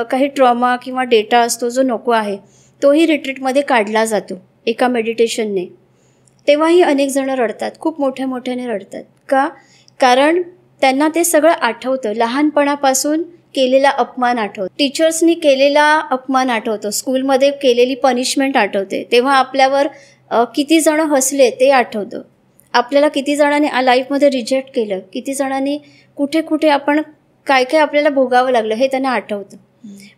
काही ट्रॉमा किंवा डेटा असतो जो नको आहे तोही रिट्रीटमध्ये काढला जातो एका मेडिटेशनने. तेव्हाही अनेक जण रडतात, खूप मोठ्या मोठ्याने रडतात. का? कारण त्यांना ते सगळं आठवतं, लहानपणापासून केलेला अपमान आठवतो, टीचर्सनी केलेला अपमान आठवतो, स्कूलमध्ये केलेली पनिशमेंट आठवते, तेव्हा आपल्यावर किती जण हसले ते आठवतं, आपल्याला किती जणांनी लाईफमध्ये रिजेक्ट केलं, किती जणांनी कुठे कुठे आपण काय काय आपल्याला भोगावं लागलं हे त्यांना आठवतं.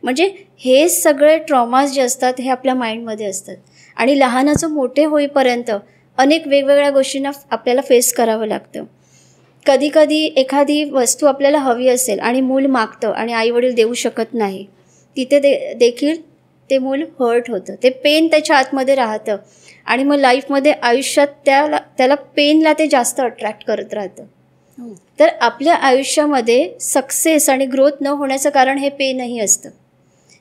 म्हणजे हे सगळे ट्रॉमाज जे असतात हे आपल्या माइंडमध्ये असतात आणि लहानाचं मोठे होईपर्यंत अनेक वेगवेगळ्या गोष्टींना आपल्याला फेस करावं लागतं. कधी कधी एखादी वस्तू आपल्याला हवी असेल आणि मूल मागतं आणि आईवडील देऊ शकत नाही, तिथे देखील ते मूल हर्ट होतं, ते पेन त्याच्या आतमध्ये राहतं आणि मग लाईफमध्ये आयुष्यात त्याला पेनला ते जास्त अट्रॅक्ट करत राहतं. तर आपल्या आयुष्यामध्ये सक्सेस आणि ग्रोथ न होण्याचं कारण हे पेनही असतं,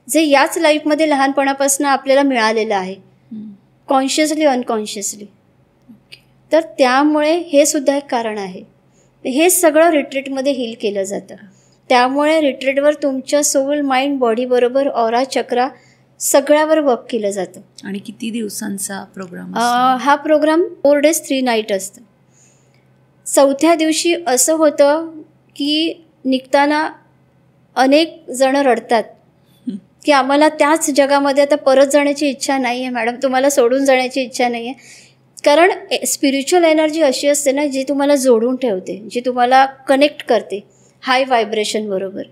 जे याच लाईफमध्ये लहानपणापासून आपल्याला मिळालेलं आहे, कॉन्शियसली अनकॉन्शियसली. तर त्यामुळे हे सुद्धा एक कारण आहे. हे सगळं रिट्रीटमध्ये हील केलं जातं. त्यामुळे रिट्रीटवर तुमच्या सोल, माइंड, बॉडीबरोबर ऑरा चक्रा सगळ्यावर वर्क केलं जातं. आणि किती दिवसांचा प्रोग्राम? हा प्रोग्राम 4 days 3 nights असतं. 4थ्या दिवशी असं होतं की निघताना अनेक जण रडतात की आम्हाला त्याच जगामध्ये आता परत जाण्याची इच्छा नाही आहे मॅडम, तुम्हाला सोडून जाण्याची इच्छा नाही आहे. कारण स्पिरिच्युअल एनर्जी अशी असते ना जी तुम्हाला जोडून ठेवते, जी तुम्हाला कनेक्ट करते हाय व्हायब्रेशन बरोबर.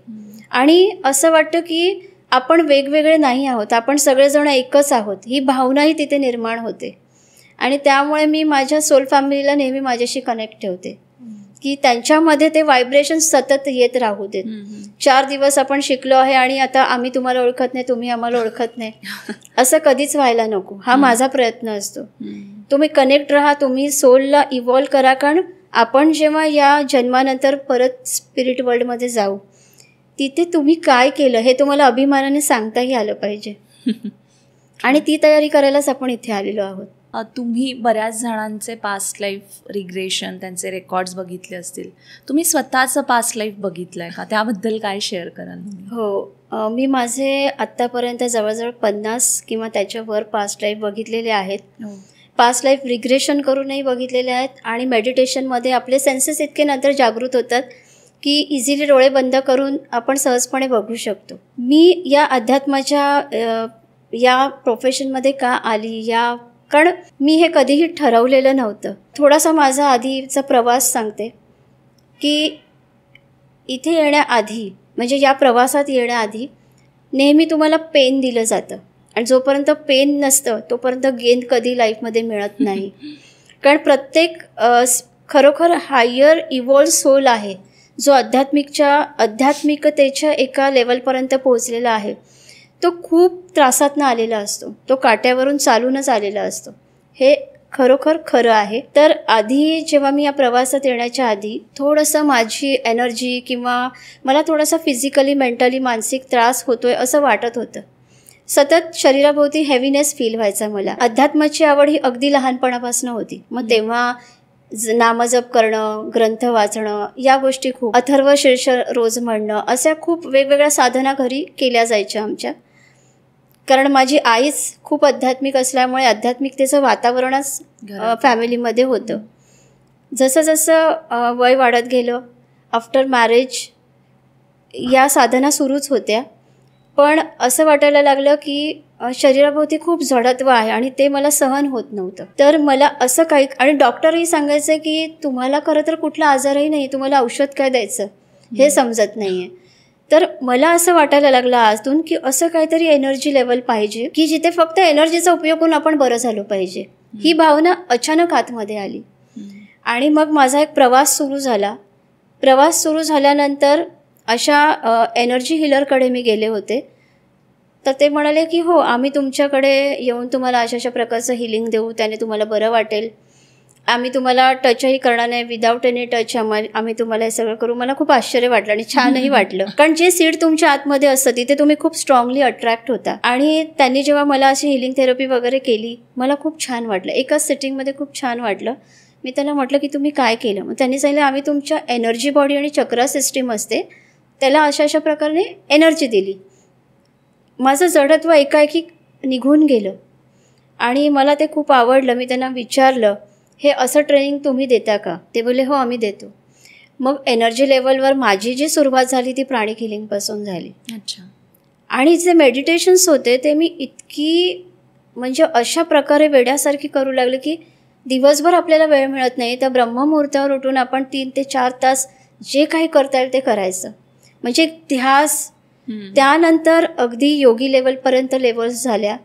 आणि असं वाटतं की आपण वेगवेगळे नाही आहोत, आपण सगळेजण एकच आहोत, ही भावनाही तिथे निर्माण होते. आणि त्यामुळे मी माझ्या सोल फॅमिलीला नेहमी माझ्याशी कनेक्ट ठेवते की त्यांच्यामध्ये ते व्हायब्रेशन सतत येत राहू देत. 4 दिवस आपण शिकलो आहे आणि आता आम्ही तुम्हाला ओळखत नाही, तुम्ही आम्हाला ओळखत नाही, असं कधीच व्हायला नको. हा माझा प्रयत्न असतो. तुम्ही कनेक्ट राहा, तुम्ही सोलला इव्हॉल्व करा. कारण आपण जेव्हा या जन्मानंतर परत स्पिरिट वर्ल्डमध्ये जाऊ, तिथे तुम्ही काय केलं हे तुम्हाला अभिमानाने सांगताही आलं पाहिजे. आणि ती तयारी करायलाच आपण इथे आलेलो आहोत. तुम्ही बऱ्याच जणांचे पास्ट लाईफ रिग्रेशन, त्यांचे रेकॉर्ड्स बघितले असतील. तुम्ही स्वतःचं पास्ट लाईफ बघितलं आहे का? त्याबद्दल काय शेअर कराल? हो, मी माझे आत्तापर्यंत जवळजवळ 50 किंवा त्याच्यावर पास्ट लाईफ बघितलेले आहेत. पास्ट लाईफ रिग्रेशन करूनही बघितलेले आहेत. आणि मेडिटेशनमध्ये आपले सेन्सेस इतके नंतर जागृत होतात की इझिली डोळे बंद करून आपण सहजपणे बघू शकतो. मी या अध्यात्माच्या या प्रोफेशनमध्ये का आली, कारण मी हे कधीही ठरवलेलं नव्हतं. थोडासा माझा आधीचा प्रवास सांगते की इथे येण्याआधी, म्हणजे या प्रवासात येण्याआधी नेहमी तुम्हाला पेन दिलं जातं. आणि जोपर्यंत पेन नसतं तोपर्यंत गेन कधी लाईफमध्ये मिळत नाही. कारण प्रत्येक खरोखर हायर इव्हॉल्व सोल आहे, जो आध्यात्मिकतेच्या एका लेवलपर्यंत पोहोचलेला आहे, तो खूप त्रासातनं आलेला असतो, तो काट्यावरून चालूनच आलेला असतो. हे खरोखर खरं आहे. तर आधी जेव्हा मी या प्रवासात येण्याच्या आधी थोडंसं माझी एनर्जी किंवा मला थोडासा फिजिकली, मेंटली, मानसिक त्रास होतोय असं वाटत होतं. सतत शरीराभोवती हेवीनेस फील व्हायचा. मला अध्यात्माची आवड ही अगदी लहानपणापासून होती. मग तेव्हा नामजप करणं, ग्रंथ वाचणं, या गोष्टी खूप, अथर्व शीर्ष रोज म्हणणं, अशा खूप वेगवेगळ्या साधना घरी केल्या जायच्या आमच्या. कारण माझी आईच खूप आध्यात्मिक असल्यामुळे आध्यात्मिकतेचं वातावरणच फॅमिलीमध्ये होतं. जसं जसं वय वाढत गेलं, आफ्टर मॅरेज या साधना सुरूच होत्या. पण असं वाटायला लागलं की शरीराभोवती खूप जडत्व आहे आणि ते मला सहन होत नव्हतं. तर मला असं काही, आणि डॉक्टरही सांगायचं की तुम्हाला खरं तर कुठला आजारही नाही, तुम्हाला औषध काय द्यायचं हे समजत नाही आहे. तर मला असं वाटायला लागलं आजून की असं काहीतरी एनर्जी लेवल पाहिजे की जिथे फक्त एनर्जीचा उपयोग करून आपण बरं झालो पाहिजे. ही भावना अचानक आतमध्ये आली. आणि मग माझा एक प्रवास सुरू झाला. प्रवास सुरू झाल्यानंतर अशा एनर्जी हिलरकडे मी गेले होते. तर ते म्हणाले की हो, आम्ही तुमच्याकडे येऊन तुम्हाला अशा प्रकारचं हिलिंग देऊ, त्याने तुम्हाला बरं वाटेल. आम्ही तुम्हाला टचही करणार नाही, विदाऊट एनी टच आम्ही तुम्हाला हे सगळं करू. मला खूप आश्चर्य वाटलं आणि छानही वाटलं. कारण जे सीड तुमच्या आतमध्ये असतं तिथे तुम्ही खूप स्ट्रॉंगली अट्रॅक्ट होता. आणि त्यांनी जेव्हा मला अशी हिलिंग थेरपी वगैरे केली, मला खूप छान वाटलं. एकाच सिटिंगमध्ये खूप छान वाटलं. मी त्यांना म्हटलं की तुम्ही काय केलं? मग त्यांनी सांगितलं आम्ही तुमच्या एनर्जी बॉडी आणि चक्रा सिस्टीम असते त्याला अशा प्रकारे एनर्जी दिली. माझं जडत्व एकाएकी निघून गेलं आणि मला ते खूप आवडलं. मी त्यांना विचारलं हे असं ट्रेनिंग तुम्ही देता का? ते बोलले हो, आम्ही देतो. मग एनर्जी लेवलवर माझी जी सुरुवात झाली ती प्राणिक हिलिंगपासून झाली. अच्छा. आणि जे मेडिटेशन्स होते ते मी इतकी म्हणजे अशा प्रकारे वेड्यासारखी करू लागले की दिवसभर आपल्याला वेळ मिळत नाही, तर ब्रह्ममुहूर्तावर उठून आपण 3 ते 4 तास जे काही करता येईल ते करायचं. म्हणजे ध्यास. त्यानंतर अगदी योगी लेवलपर्यंत लेवल्स झाल्या.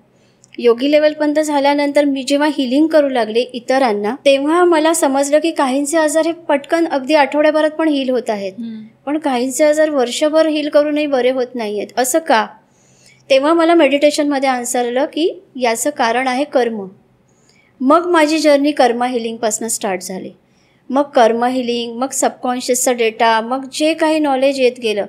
योगी लेवलपर्यंत झाल्यानंतर मी जेव्हा हिलिंग करू लागले इतरांना, तेव्हा मला समजलं की काहींचे आजार हे पटकन अगदी आठवड्याभरात पण हील होत आहेत, पण काहींचे आजार वर्षभर हील करूनही बरे होत नाही आहेत. असं का? तेव्हा मला मेडिटेशनमध्ये आन्सर आलं की याचं कारण आहे कर्म. मग माझी जर्नी कर्मा हिलिंगपासून स्टार्ट झाली. मग कर्म हिलिंग, मग सबकॉन्शियसचा डेटा, मग जे काही नॉलेज येत गेलं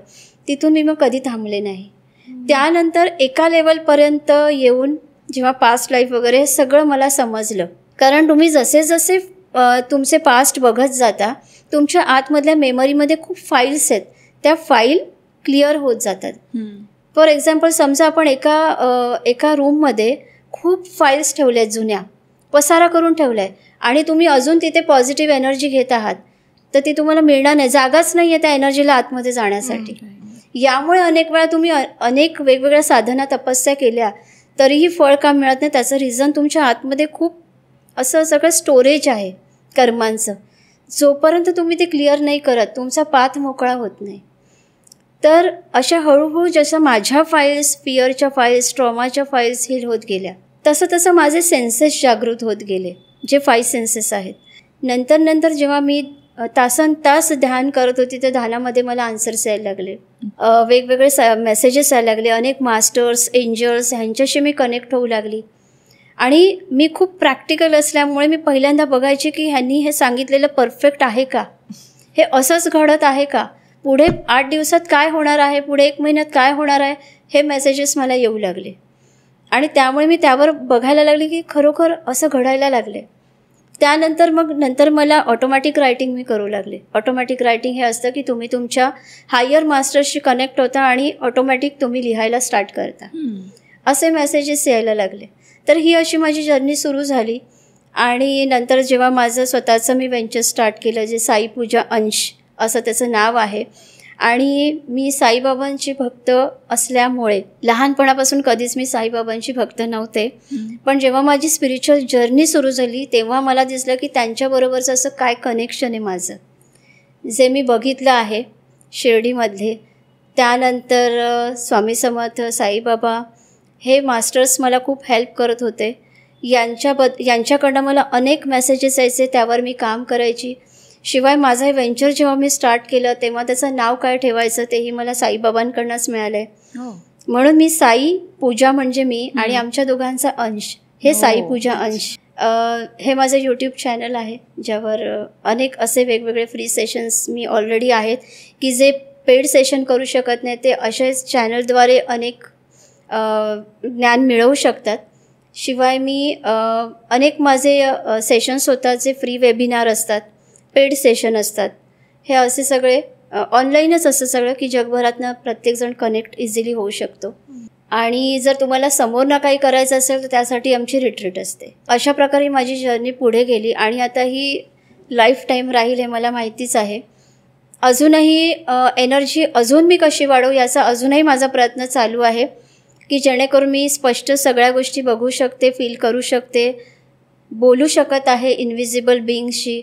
तिथून मी मग कधी थांबले नाही. त्यानंतर एका लेवलपर्यंत येऊन जेव्हा पास्ट लाईफ वगैरे हे सगळं मला समजलं. कारण तुम्ही जसे जसे तुमचे पास्ट बघत जाता, तुमच्या आतमधल्या मेमरीमध्ये खूप फाईल्स आहेत, त्या फाईल क्लिअर होत जातात. फॉर एक्झाम्पल समजा आपण एका रूममध्ये खूप फाईल्स ठेवल्या आहेत, जुन्या पसारा करून ठेवला आहे आणि तुम्ही अजून तिथे पॉझिटिव्ह एनर्जी घेत आहात, तर ती तुम्हाला मिळणार नाही. जागाच नाही आहे त्या एनर्जीला आतमध्ये जाण्यासाठी. यामुळे अनेक वेळा तुम्ही अनेक वेगवेगळ्या साधना तपस्या केल्या तरीही फळ का मिळत नाही. त्याचं रिझन तुमच्या आतमध्ये खूप असं सगळं स्टोरेज आहे कर्मांचं. जोपर्यंत तुम्ही ते क्लिअर नाही करत तुमचा पाथ मोकळा होत नाही. तर अशा हळूहळू जसं माझ्या फाईल्स, फिअरच्या फाईल्स, ट्रॉमाच्या फाईल्स हील होत गेल्या, तसं तसं माझे सेन्सेस जागृत होत गेले, जे 5 सेन्सेस आहेत. नंतर जेव्हा मी तासनतास ध्यान करत होती, त्या ध्यानामध्ये मला आन्सर्स यायला लागले, वेगवेगळे मेसेजेस यायला लागले, अनेक मास्टर्स, एंजल्स ह्यांच्याशी मी कनेक्ट होऊ लागली. आणि मी खूप प्रॅक्टिकल असल्यामुळे मी पहिल्यांदा बघायचे की ह्यांनी हे सांगितलेलं परफेक्ट आहे का, हे असंच घडत आहे का, पुढे 8 दिवसात काय होणार आहे, पुढे 1 महिन्यात काय होणार आहे, हे मेसेजेस मला येऊ लागले. आणि त्यामुळे मी त्यावर बघायला लागले की खरोखर असं घडायला लागले. त्यानंतर मला ऑटोमॅटिक रायटिंग मी करू लागले. ऑटोमॅटिक रायटिंग हे असतं की तुम्ही तुमच्या हायर मास्टर्सशी कनेक्ट होता आणि ऑटोमॅटिक तुम्ही लिहायला स्टार्ट करता, असे मेसेजेस यायला लागले. तर ही अशी माझी जर्नी सुरू झाली. आणि नंतर जेव्हा माझं स्वतःचं मी व्हेंचर स्टार्ट केलं, जे साई पूजा अंश असं त्याचं नाव आहे. आणि मी साईबाबांची भक्त असल्यामुळे लहानपणापासून कधीच मी साईबाबांची भक्त नव्हते, पण जेव्हा माझी स्पिरिच्युअल जर्नी सुरू झाली तेव्हा मला दिसलं की त्यांच्याबरोबरचं असं काय कनेक्शन आहे माझं, जे मी बघितलं आहे शिर्डीमध्ये. त्यानंतर स्वामी समर्थ, साईबाबा हे मास्टर्स मला खूप हेल्प करत होते. यांच्याकडनं मला अनेक मेसेजेस यायचे, त्यावर मी काम करायची. शिवाय माझं हे व्हेंचर जेव्हा मी स्टार्ट केलं तेव्हा त्याचं नाव काय ठेवायचं तेही मला साईबाबांकडनंच मिळालं आहे. म्हणून मी साई पूजा म्हणजे मी आणि आमच्या दोघांचा अंश हे साई पूजा अंश. हे माझं यूट्यूब चॅनल आहे, ज्यावर अनेक असे वेगवेगळे फ्री सेशन्स मी ऑलरेडी आहेत की जे पेड सेशन करू शकत नाही ते अशाच चॅनलद्वारे अनेक ज्ञान मिळवू शकतात. शिवाय मी अनेक माझे सेशन्स होतात जे फ्री वेबिनार असतात, पेड सेशन असतात. हे असे सगळे ऑनलाईनच असं सगळं की जगभरातनं प्रत्येकजण कनेक्ट इझिली होऊ शकतो. आणि जर तुम्हाला समोरनं काही करायचं असेल तर त्यासाठी आमची रिट्रीट असते. अशा प्रकारे माझी जर्नी पुढे गेली आणि आता ही लाईफ टाईम राहील हे मला माहितीच आहे. अजूनही एनर्जी अजून मी कशी वाढवू याचा अजूनही माझा प्रयत्न चालू आहे की जेणेकरून मी स्पष्ट सगळ्या गोष्टी बघू शकते, फील करू शकते, बोलू शकत आहे इनव्हिजिबल बीइंगशी.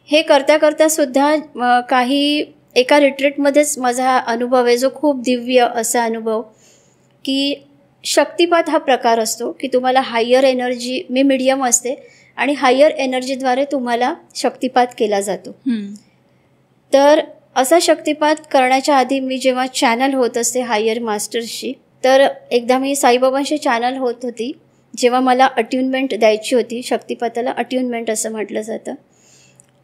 हे करता करतासुद्धा काही एका रिट्रीटमध्येच माझा अनुभव आहे जो खूप दिव्य असा अनुभव की शक्तिपात हा प्रकार असतो की तुम्हाला हायर एनर्जी, मी मीडियम असते आणि हायर एनर्जीद्वारे तुम्हाला शक्तिपात केला जातो. तर असा शक्तिपात करण्याच्या आधी मी जेव्हा चॅनल होत असते हायर मास्टर्सशी, तर एकदा मी साईबाबांशी चॅनल होत होती जेव्हा मला अट्युनमेंट द्यायची होती. शक्तिपाताला अट्युनमेंट असं म्हटलं जातं.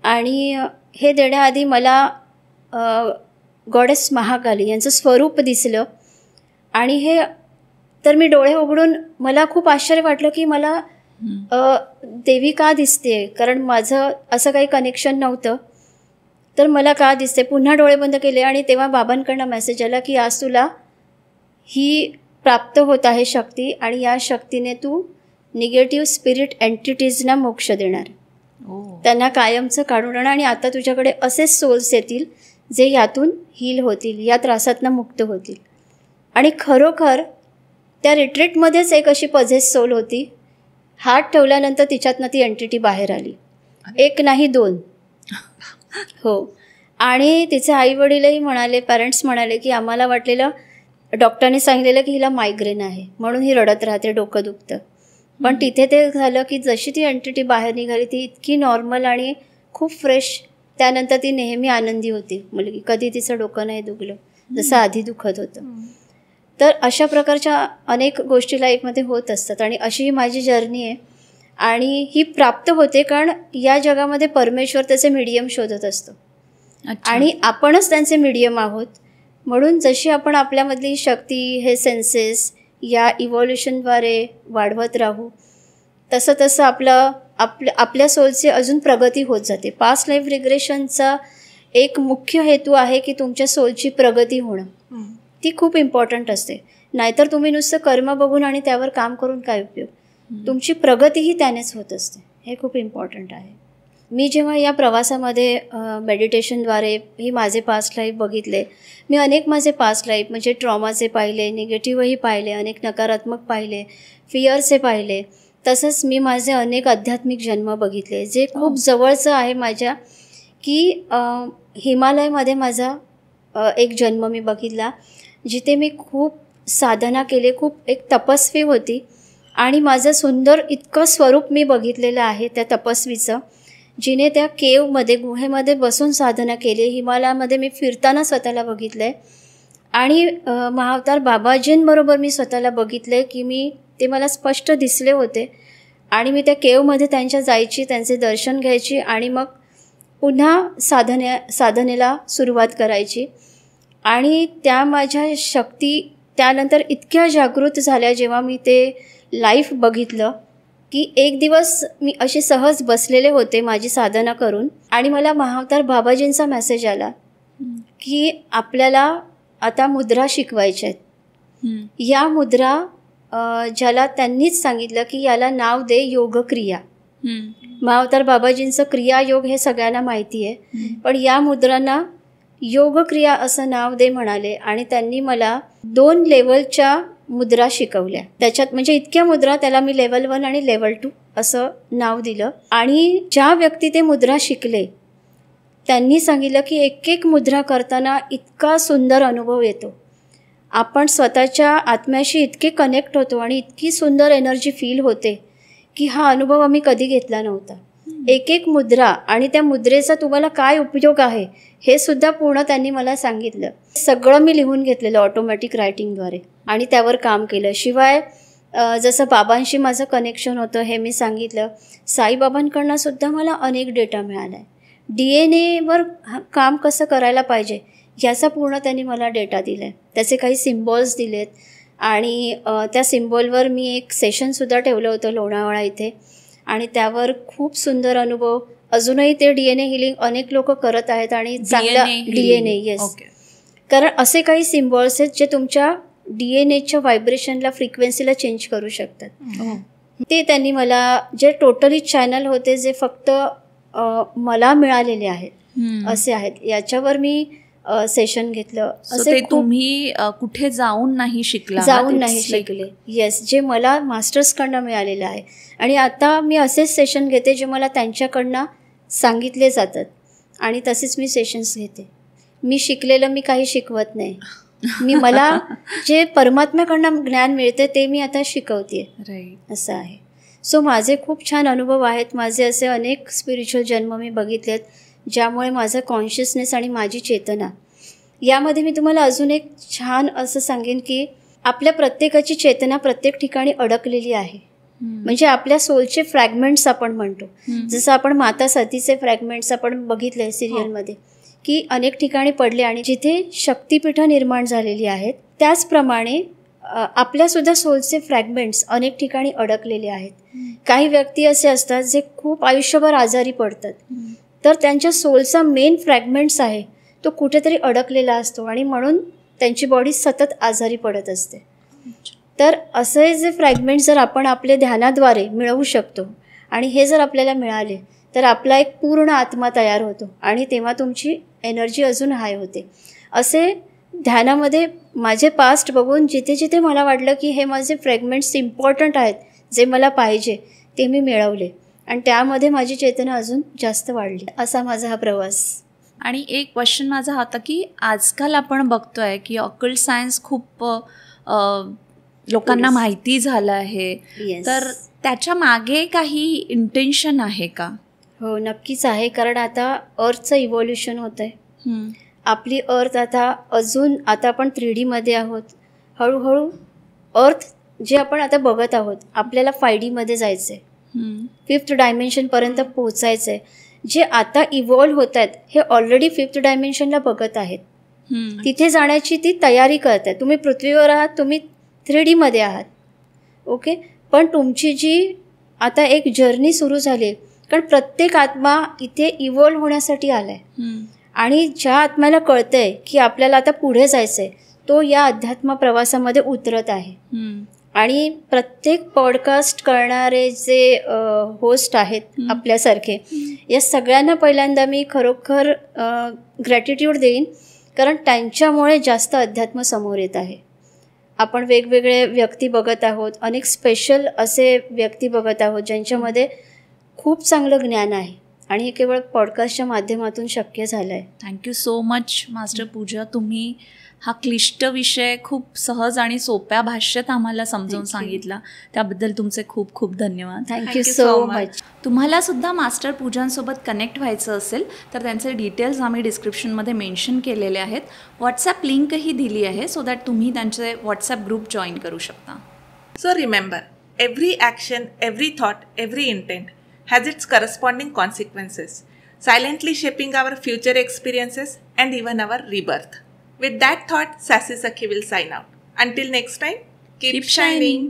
आणि हे देण्याआधी मला गॉडेस महाकाली यांचं स्वरूप दिसलं आणि हे तर मी डोळे उघडून मला खूप आश्चर्य वाटलं की मला देवी का दिसते, कारण माझं असं काही कनेक्शन नव्हतं. तर मला का दिसते, पुन्हा डोळे बंद केले आणि तेव्हा बाबांकडनं मेसेज आला की आज तुला ही प्राप्त होत आहे शक्ती आणि या शक्तीने तू निगेटिव्ह स्पिरिट एंटिटीजना मोक्ष देणार, त्यांना कायमचं काढून आणणार आणि आता तुझ्याकडे असेच सोल्स येतील जे यातून हील होतील, या त्रासातनं मुक्त होतील. आणि खरोखर त्या रिट्रीटमध्येच एक अशी पझेस सोल होती, हात ठेवल्यानंतर तिच्यातनं ती एंटिटी बाहेर आली, 1 नाही 2. हो. आणि तिचे आईवडीलही म्हणाले, पॅरेंट्स म्हणाले की आम्हाला वाटलेलं, डॉक्टरने सांगितलेलं की हिला मायग्रेन आहे म्हणून ही रडत राहते, डोकं दुखतं. पण तिथे ते झालं की जशी ती एंटिटी बाहेर निघाली ती इतकी नॉर्मल आणि खूप फ्रेश. त्यानंतर ती नेहमी आनंदी होती मुलगी, कधी तिचं डोकं नाही दुखलं जसं आधी दुखत होतं. तर अशा प्रकारच्या अनेक गोष्टी लाईफमध्ये होत असतात आणि अशी ही माझी जर्नी आहे. आणि ही प्राप्त होते कारण या जगामध्ये परमेश्वर त्याचे मीडियम शोधत असतो आणि आपणच त्यांचे मीडियम आहोत. म्हणून जशी आपण आपल्यामधली शक्ती, हे सेन्सेस या इव्हॉल्युशनद्वारे वाढवत राहू तसं तसं आपल्या सोलची अजून प्रगती होत जाते. पास्ट लाईफ रिग्रेशनचा एक मुख्य हेतू आहे की तुमच्या सोलची प्रगती होणं, ती खूप इम्पॉर्टंट असते. नाहीतर तुम्ही नुसतं कर्म बघून आणि त्यावर काम करून काय उपयोग, तुमची प्रगतीही त्यानेच होत असते. हे खूप इम्पॉर्टंट आहे. मी जेव्हा या प्रवासामध्ये मेडिटेशनद्वारे ही माझे पास्ट लाईफ बघितले, मी अनेक माझे पास्ट लाईफ म्हणजे ट्रॉमाचे पाहिले, निगेटिव्हही पाहिले, अनेक नकारात्मक पाहिले, फिअरचे पाहिले. तसंच मी माझे अनेक आध्यात्मिक जन्म बघितले जे खूप जवळचं आहे माझ्या, की हिमालयमध्ये माझा एक जन्म मी बघितला जिथे मी खूप साधना केली, खूप एक तपस्वी होती आणि माझं सुंदर इतकं स्वरूप मी बघितलेलं आहे त्या तपस्वीचं, जिने त्या केवमध्ये, गुहेमध्ये बसून साधना केली. हिमालयामध्ये मी फिरताना स्वतःला बघितलं आहे आणि महाअवतार बाबाजींबरोबर मी स्वतःला बघितलं आहे की ते मला स्पष्ट दिसले होते आणि मी त्या केवमध्ये त्यांच्या जायची, त्यांचे दर्शन घ्यायची आणि मग पुन्हा साधनेला सुरुवात करायची. आणि त्या माझ्या शक्ती त्यानंतर इतक्या जागृत झाल्या जेव्हा मी ते लाईव्ह बघितलं की एक दिवस मी अशी सहज बसलेले होते माझी साधना करून आणि मला महाअवतार बाबाजींचा मेसेज आला की आपल्याला आता मुद्रा शिकवायच्या आहेत. या मुद्रा ज्याला त्यांनीच सांगितलं की याला नाव दे योगक्रिया. महाअवतार बाबाजींचं क्रियायोग हे सगळ्यांना माहिती आहे, पण या मुद्रांना योगक्रिया असं नाव दे म्हणाले आणि त्यांनी मला 2 लेवलच्या मुद्रा शिकवल्या. त्याच्यात म्हणजे इतक्या मुद्रा, त्याला मी लेवल 1 आणि लेवल 2 असं नाव दिलं. आणि ज्या व्यक्ती ते मुद्रा शिकले त्यांनी सांगितलं की एक मुद्रा करताना इतका सुंदर अनुभव येतो, आपण स्वतःच्या आत्म्याशी इतके कनेक्ट होतो आणि इतकी सुंदर एनर्जी फील होते की हा अनुभव आम्ही कधी घेतला नव्हता. एक मुद्रा आणि त्या मुद्रेचा तुम्हाला काय उपयोग आहे हे सुद्धा पूर्ण त्यांनी मला सांगितलं. सगळं मी लिहून घेतलेलं ऑटोमॅटिक रायटिंगद्वारे आणि त्यावर काम केलं. शिवाय जसं बाबांशी माझं कनेक्शन होतं हे मी सांगितलं. साईबाबांकडनं सुद्धा मला अनेक डेटा मिळाला आहे. DNA काम कसं करायला पाहिजे याचा पूर्ण त्यांनी मला डेटा दिला आहे. त्याचे काही सिम्बॉल्स दिलेत आणि त्या सिम्बॉलवर मी एक सेशनसुद्धा ठेवलं होतं लोणावळा इथे आणि त्यावर खूप सुंदर अनुभव. अजूनही ते DNA हिलिंग अनेक लोक करत आहेत आणि चांगला DNA येस, कारण असे काही सिम्बॉल्स आहेत जे तुमच्या DNAच्या व्हायब्रेशनला, फ्रिक्वेन्सीला चेंज करू शकतात. ते त्यांनी मला, जे टोटली चॅनल होते जे फक्त मला मिळालेले आहेत असे आहेत, याच्यावर मी सेशन घेतलं. असे तुम्ही कुठे जाऊन नाही शिकले. येस, जे मला मास्टर्सकडनं मिळालेलं आहे. आणि आता मी असेच सेशन घेते जे मला त्यांच्याकडनं सांगितले जातात आणि तसेच मी सेशन्स घेते. मी शिकलेलं मी काही शिकवत नाही. मला जे परमात्म्याकडनं ज्ञान मिळते ते मी आता शिकवते. राईट, असं आहे. सो माझे खूप छान अनुभव आहेत. माझे असे अनेक स्पिरिच्युअल जन्म मी बघितलेत ज्यामुळे माझं कॉन्शियसनेस आणि माझी चेतना, यामध्ये मी तुम्हाला अजून एक छान असं सांगेन की आपल्या प्रत्येकाची चेतना प्रत्येक ठिकाणी अडकलेली आहे. म्हणजे आपल्या सोलचे फ्रॅगमेंट्स आपण म्हणतो, जसं आपण माता सतीचे फ्रॅगमेंट्स आपण बघितले सिरियलमध्ये की अनेक ठिकाणी पडले आणि जिथे शक्तिपीठं निर्माण झालेली आहेत त्याचप्रमाणे आपल्यासुद्धा सोलचे फ्रॅगमेंट्स अनेक ठिकाणी अडकलेले आहेत. काही व्यक्ती असे असतात जे खूप आयुष्यभर आजारी पडतात, तर त्यांच्या सोलचा मेन फ्रॅगमेंट्स आहे तो कुठेतरी अडकलेला असतो आणि म्हणून त्यांची बॉडी सतत आजारी पडत असते. तर असे जे फ्रॅगमेंट्स जर आपण आपल्या ध्यानाद्वारे मिळवू शकतो आणि हे जर आपल्याला मिळाले तर आपला एक पूर्ण आत्मा तयार होतो आणि तेव्हा तुमची एनर्जी अजून हाय होते. असे ध्यानामध्ये माझे पास्ट बघून जिथे जिथे मला वाटलं की हे माझे फ्रॅगमेंट्स इम्पॉर्टंट आहेत, जे मला पाहिजे ते मी मिळवले आणि त्यामध्ये माझी चेतना अजून जास्त वाढली. असा माझा हा प्रवास. आणि एक क्वेश्चन माझा होता की आजकाल आपण बघतोय की ऑकल्ट सायन्स खूप लोकांना माहिती झालं आहे, तर त्याच्या मागे काही इंटेन्शन आहे का? हो, नक्कीच आहे. कारण आता अर्थचं इव्हॉल्युशन होतं आहे. आपली अर्थ आता आपण 3D मध्ये आहोत. हळूहळू अर्थ जे आपण आता बघत आहोत आपल्याला 5D मध्ये जायचं आहे, 5th डायमेन्शनपर्यंत पोहोचायचं आहे. जे आता इव्हॉल्व होत आहेत हे ऑलरेडी 5th डायमेन्शनला बघत आहेत. तिथे जाण्याची ती तयारी करत आहेत. तुम्ही पृथ्वीवर आहात, तुम्ही 3D मध्ये आहात, ओके. पण तुमची जी आता एक जर्नी सुरू झाली, कारण प्रत्येक आत्मा इथे इव्हॉल्व होण्यासाठी आलाय आणि ज्या आत्म्याला कळतंय की आपल्याला आता पुढे जायचंय तो या अध्यात्म प्रवासामध्ये उतरत आहे. आणि प्रत्येक पॉडकास्ट करणारे जे होस्ट आहेत आपल्यासारखे, या सगळ्यांना पहिल्यांदा मी खरोखर ग्रॅटिट्यूड देईन, कारण त्यांच्यामुळे जास्त अध्यात्म समोर येत आहे. आपण वेगवेगळे व्यक्ती बघत आहोत, अनेक स्पेशल असे व्यक्ती बघत आहोत ज्यांच्यामध्ये खूप चांगलं ज्ञान आहे आणि हे केवळ पॉडकास्टच्या माध्यमातून शक्य झालं आहे. थँक्यू सो मच मास्टर पूजा. तुम्ही हा क्लिष्ट विषय खूप सहज आणि सोप्या भाषेत आम्हाला समजावून सांगितला, त्याबद्दल तुमचे खूप खूप धन्यवाद. Thank you so much. तुम्हाला सुद्धा मास्टर पूजांसोबत कनेक्ट व्हायचं असेल तर त्यांचे डिटेल्स आम्ही डिस्क्रिप्शनमध्ये मेन्शन केलेले आहेत. व्हॉट्सॲप लिंकही दिली आहे सो दॅट तुम्ही त्यांचे व्हॉट्सॲप ग्रुप जॉईन करू शकता. So remember, every action, every thought, every intent has its corresponding consequences, silently shaping our future experiences and even our rebirth. With that thought, Sassy Sakhi will sign out. Until next time, keep shining.